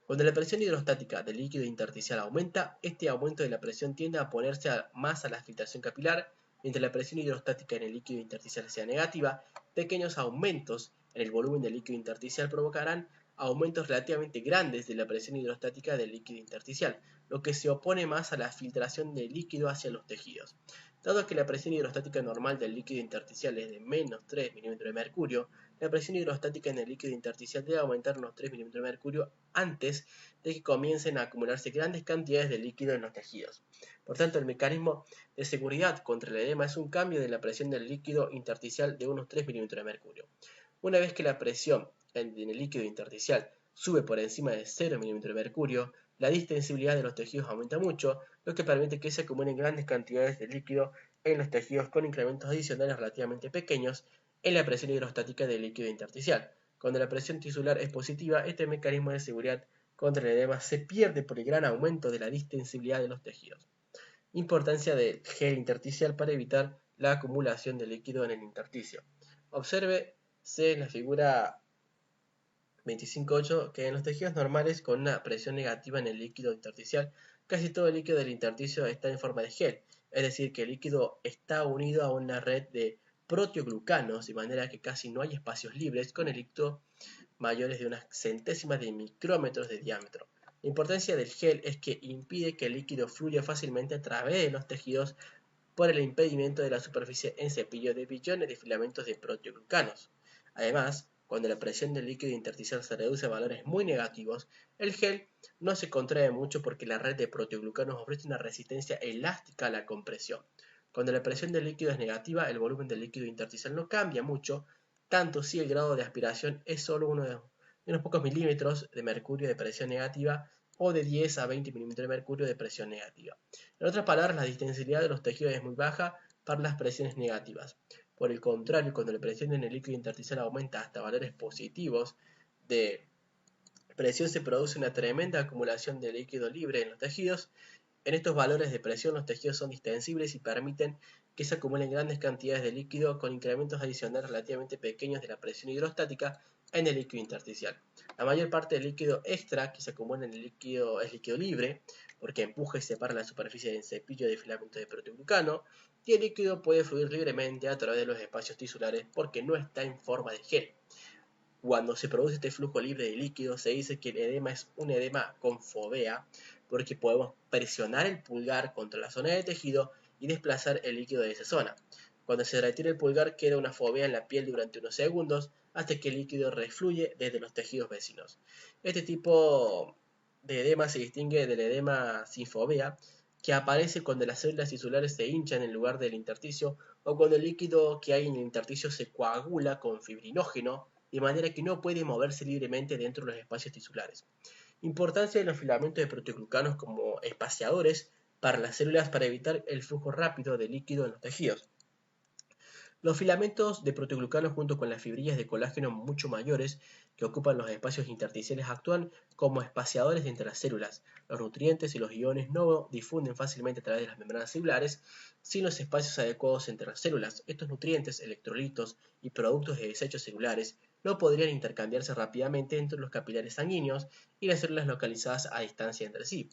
Cuando la presión hidrostática del líquido intersticial aumenta, este aumento de la presión tiende a oponerse más a la filtración capilar. Mientras la presión hidrostática en el líquido intersticial sea negativa, pequeños aumentos en el volumen del líquido intersticial provocarán aumentos relativamente grandes de la presión hidrostática del líquido intersticial, lo que se opone más a la filtración del líquido hacia los tejidos. Dado que la presión hidrostática normal del líquido intersticial es de menos 3 mm de mercurio, la presión hidrostática en el líquido intersticial debe aumentar unos 3 mm de mercurio antes de que comiencen a acumularse grandes cantidades de líquido en los tejidos. Por tanto, el mecanismo de seguridad contra el edema es un cambio de la presión del líquido intersticial de unos 3 mm de mercurio. Una vez que la presión en el líquido intersticial sube por encima de 0 mm de mercurio, la distensibilidad de los tejidos aumenta mucho, lo que permite que se acumulen grandes cantidades de líquido en los tejidos con incrementos adicionales relativamente pequeños en la presión hidrostática del líquido intersticial. Cuando la presión tisular es positiva, este mecanismo de seguridad contra el edema se pierde por el gran aumento de la distensibilidad de los tejidos. Importancia del gel intersticial para evitar la acumulación de líquido en el intersticio. Obsérvese en la figura 25.8 que en los tejidos normales con una presión negativa en el líquido intersticial, casi todo el líquido del intersticio está en forma de gel, es decir, que el líquido está unido a una red de proteoglucanos, de manera que casi no hay espacios libres con el líquido mayores de unas centésimas de micrómetros de diámetro. La importancia del gel es que impide que el líquido fluya fácilmente a través de los tejidos por el impedimento de la superficie en cepillo de billones de filamentos de proteoglucanos. Además, cuando la presión del líquido intersticial se reduce a valores muy negativos, el gel no se contrae mucho porque la red de proteoglucanos ofrece una resistencia elástica a la compresión. Cuando la presión del líquido es negativa, el volumen del líquido intersticial no cambia mucho, tanto si el grado de aspiración es solo unos pocos milímetros de mercurio de presión negativa o de 10 a 20 milímetros de mercurio de presión negativa. En otras palabras, la distensibilidad de los tejidos es muy baja para las presiones negativas. Por el contrario, cuando la presión en el líquido intersticial aumenta hasta valores positivos de presión, se produce una tremenda acumulación de líquido libre en los tejidos. En estos valores de presión, los tejidos son distensibles y permiten que se acumulen grandes cantidades de líquido con incrementos adicionales relativamente pequeños de la presión hidrostática en el líquido intersticial. La mayor parte del líquido extra que se acumula en el líquido es líquido libre, porque empuja y separa la superficie del cepillo de filamento de proteoglucano, y el líquido puede fluir libremente a través de los espacios tisulares porque no está en forma de gel. Cuando se produce este flujo libre de líquido, se dice que el edema es un edema con fovea, porque podemos presionar el pulgar contra la zona de tejido y desplazar el líquido de esa zona. Cuando se retira el pulgar queda una fovea en la piel durante unos segundos hasta que el líquido refluye desde los tejidos vecinos. Este tipo de edema se distingue del edema sin fovea, que aparece cuando las células tisulares se hinchan en lugar del intersticio o cuando el líquido que hay en el intersticio se coagula con fibrinógeno, de manera que no puede moverse libremente dentro de los espacios tisulares. Importancia de los filamentos de proteoglucanos como espaciadores para las células para evitar el flujo rápido de líquido en los tejidos. Los filamentos de proteoglucanos junto con las fibrillas de colágeno mucho mayores que ocupan los espacios intersticiales actúan como espaciadores entre las células. Los nutrientes y los iones no difunden fácilmente a través de las membranas celulares sin los espacios adecuados entre las células. Estos nutrientes, electrolitos y productos de desechos celulares no podrían intercambiarse rápidamente entre los capilares sanguíneos y las células localizadas a distancia entre sí.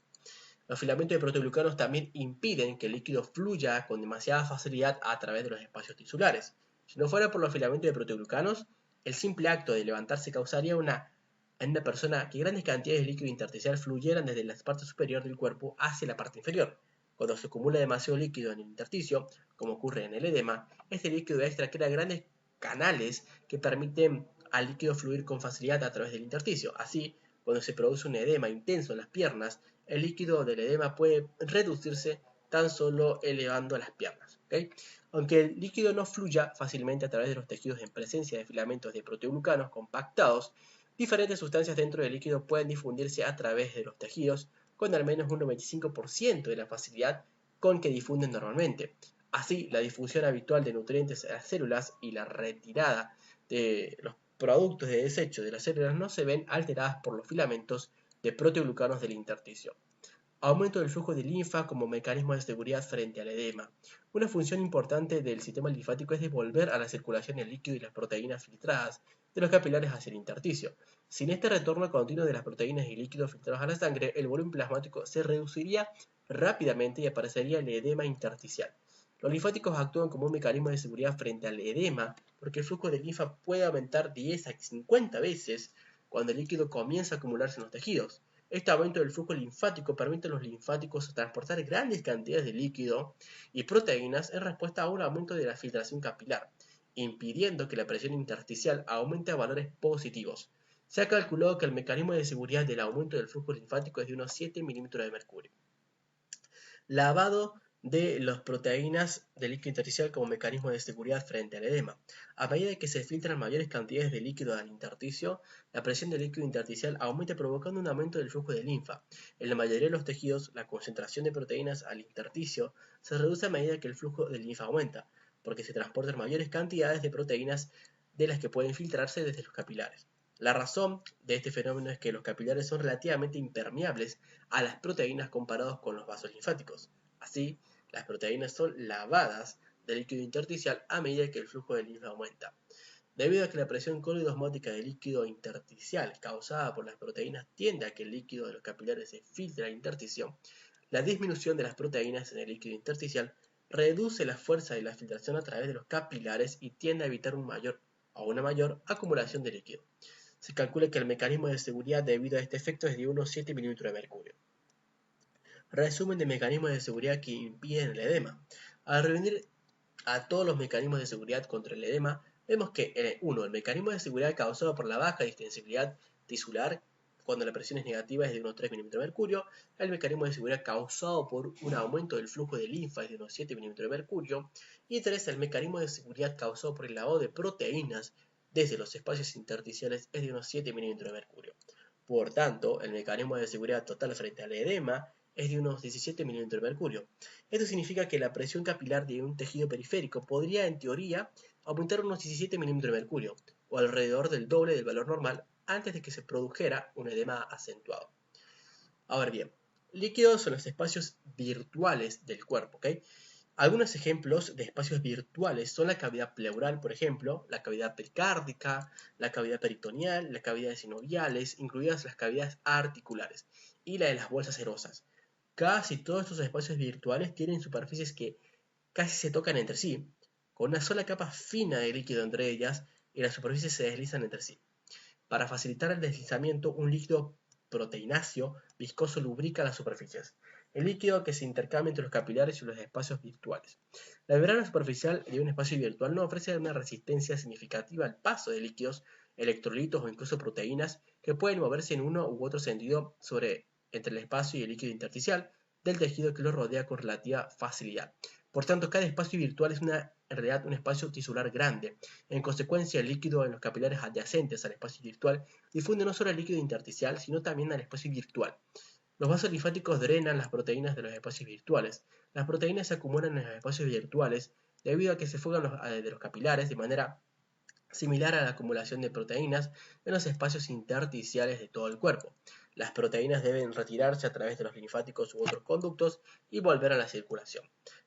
Los filamentos de proteoglucanos también impiden que el líquido fluya con demasiada facilidad a través de los espacios tisulares. Si no fuera por los filamentos de proteoglucanos, el simple acto de levantarse causaría en una persona que grandes cantidades de líquido intersticial fluyeran desde la parte superior del cuerpo hacia la parte inferior. Cuando se acumula demasiado líquido en el intersticio, como ocurre en el edema, este líquido extra crea grandes canales que permiten al líquido fluir con facilidad a través del intersticio. Así, cuando se produce un edema intenso en las piernas, el líquido del edema puede reducirse tan solo elevando las piernas. ¿Okay? Aunque el líquido no fluya fácilmente a través de los tejidos en presencia de filamentos de proteoglucanos compactados, diferentes sustancias dentro del líquido pueden difundirse a través de los tejidos con al menos un 95% de la facilidad con que difunden normalmente. Así, la difusión habitual de nutrientes a las células y la retirada de los productos de desecho de las células no se ven alteradas por los filamentos de proteoglucanos del intersticio. Aumento del flujo de linfa como mecanismo de seguridad frente al edema. Una función importante del sistema linfático es devolver a la circulación el líquido y las proteínas filtradas de los capilares hacia el intersticio. Sin este retorno continuo de las proteínas y líquidos filtrados a la sangre, el volumen plasmático se reduciría rápidamente y aparecería el edema intersticial. Los linfáticos actúan como un mecanismo de seguridad frente al edema porque el flujo de linfa puede aumentar 10 a 50 veces cuando el líquido comienza a acumularse en los tejidos. Este aumento del flujo linfático permite a los linfáticos transportar grandes cantidades de líquido y proteínas en respuesta a un aumento de la filtración capilar, impidiendo que la presión intersticial aumente a valores positivos. Se ha calculado que el mecanismo de seguridad del aumento del flujo linfático es de unos 7 milímetros de mercurio. Lavado de las proteínas del líquido intersticial como mecanismo de seguridad frente al edema. A medida que se filtran mayores cantidades de líquido al intersticio, la presión del líquido intersticial aumenta provocando un aumento del flujo de linfa. En la mayoría de los tejidos, la concentración de proteínas al intersticio se reduce a medida que el flujo de linfa aumenta, porque se transportan mayores cantidades de proteínas de las que pueden filtrarse desde los capilares. La razón de este fenómeno es que los capilares son relativamente impermeables a las proteínas comparados con los vasos linfáticos. Así, las proteínas son lavadas del líquido intersticial a medida que el flujo de linfa aumenta. Debido a que la presión coloidosmótica del líquido intersticial causada por las proteínas tiende a que el líquido de los capilares se filtre al intersticio, la disminución de las proteínas en el líquido intersticial reduce la fuerza de la filtración a través de los capilares y tiende a evitar una mayor acumulación de líquido. Se calcula que el mecanismo de seguridad debido a este efecto es de unos 7 milímetros de mercurio. Resumen de mecanismos de seguridad que impiden el edema. Al reunir a todos los mecanismos de seguridad contra el edema, vemos que 1. El mecanismo de seguridad causado por la baja distensibilidad tisular cuando la presión es negativa es de unos 3 milímetros de mercurio. El mecanismo de seguridad causado por un aumento del flujo de linfa es de unos 7 milímetros de mercurio. Y 3. El mecanismo de seguridad causado por el lavado de proteínas desde los espacios intersticiales es de unos 7 milímetros de mercurio. Por tanto, el mecanismo de seguridad total frente al edema es de unos 17 milímetros de mercurio. Esto significa que la presión capilar de un tejido periférico podría, en teoría, aumentar unos 17 milímetros de mercurio, o alrededor del doble del valor normal, antes de que se produjera un edema acentuado. Ahora bien, líquidos son los espacios virtuales del cuerpo, ¿ok? Algunos ejemplos de espacios virtuales son la cavidad pleural, por ejemplo, la cavidad pericárdica, la cavidad peritoneal, las cavidades sinoviales, incluidas las cavidades articulares, y la de las bolsas serosas. Casi todos estos espacios virtuales tienen superficies que casi se tocan entre sí, con una sola capa fina de líquido entre ellas, y las superficies se deslizan entre sí. Para facilitar el deslizamiento, un líquido proteináceo viscoso lubrica las superficies. el líquido que se intercambia entre los capilares y los espacios virtuales. La membrana superficial de un espacio virtual no ofrece una resistencia significativa al paso de líquidos, electrolitos o incluso proteínas que pueden moverse en uno u otro sentido entre el espacio y el líquido intersticial del tejido que lo rodea con relativa facilidad. Por tanto, cada espacio virtual es en realidad un espacio tisular grande. En consecuencia, el líquido en los capilares adyacentes al espacio virtual difunde no solo el líquido intersticial, sino también al espacio virtual. Los vasos linfáticos drenan las proteínas de los espacios virtuales. Las proteínas se acumulan en los espacios virtuales debido a que se fugan de los capilares de manera similar a la acumulación de proteínas en los espacios intersticiales de todo el cuerpo. Las proteínas deben retirarse a través de los linfáticos u otros conductos y volver a la circulación.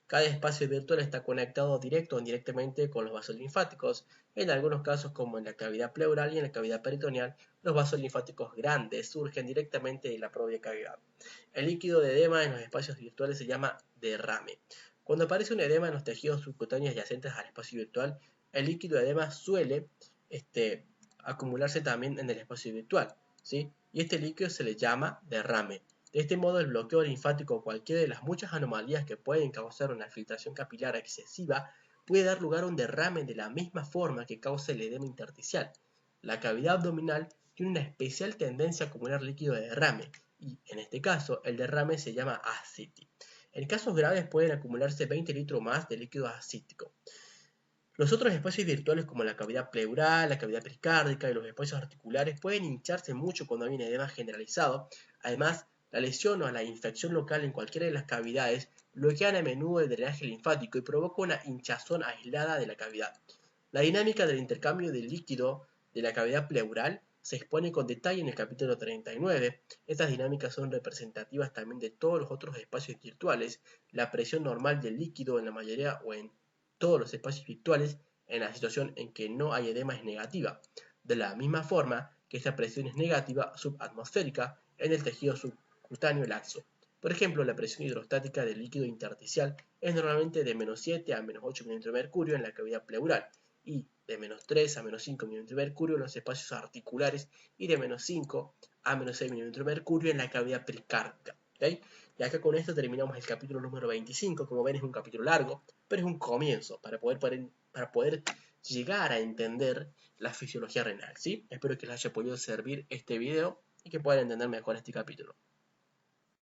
Cada espacio virtual está conectado directo o indirectamente con los vasos linfáticos. En algunos casos, como en la cavidad pleural y en la cavidad peritoneal, los vasos linfáticos grandes surgen directamente de la propia cavidad. El líquido de edema en los espacios virtuales se llama derrame. Cuando aparece un edema en los tejidos subcutáneos adyacentes al espacio virtual, el líquido edema suele acumularse también en el espacio virtual, ¿sí? Y este líquido se le llama derrame. De este modo, el bloqueo linfático o cualquiera de las muchas anomalías que pueden causar una filtración capilar excesiva puede dar lugar a un derrame de la misma forma que causa el edema intersticial. La cavidad abdominal tiene una especial tendencia a acumular líquido de derrame y, en este caso, el derrame se llama ascitis. En casos graves pueden acumularse 20 litros más de líquido ascítico. Los otros espacios virtuales como la cavidad pleural, la cavidad pericárdica y los espacios articulares pueden hincharse mucho cuando hay un edema generalizado. Además, la lesión o la infección local en cualquiera de las cavidades bloquean a menudo el drenaje linfático y provoca una hinchazón aislada de la cavidad. La dinámica del intercambio de líquido de la cavidad pleural se expone con detalle en el capítulo 39. Estas dinámicas son representativas también de todos los otros espacios virtuales. La presión normal del líquido en la mayoría o en todos los espacios virtuales en la situación en que no hay edema es negativa, de la misma forma que esta presión es negativa subatmosférica en el tejido subcutáneo laxo. Por ejemplo, la presión hidrostática del líquido intersticial es normalmente de menos 7 a menos 8 mm de mercurio en la cavidad pleural y de menos 3 a menos 5 mm de mercurio en los espacios articulares y de menos 5 a menos 6 mm de mercurio en la cavidad pericárdica. ¿Okay? Y acá con esto terminamos el capítulo número 25. Como ven, es un capítulo largo, pero es un comienzo para poder llegar a entender la fisiología renal, ¿sí? Espero que les haya podido servir este video y que puedan entender mejor este capítulo.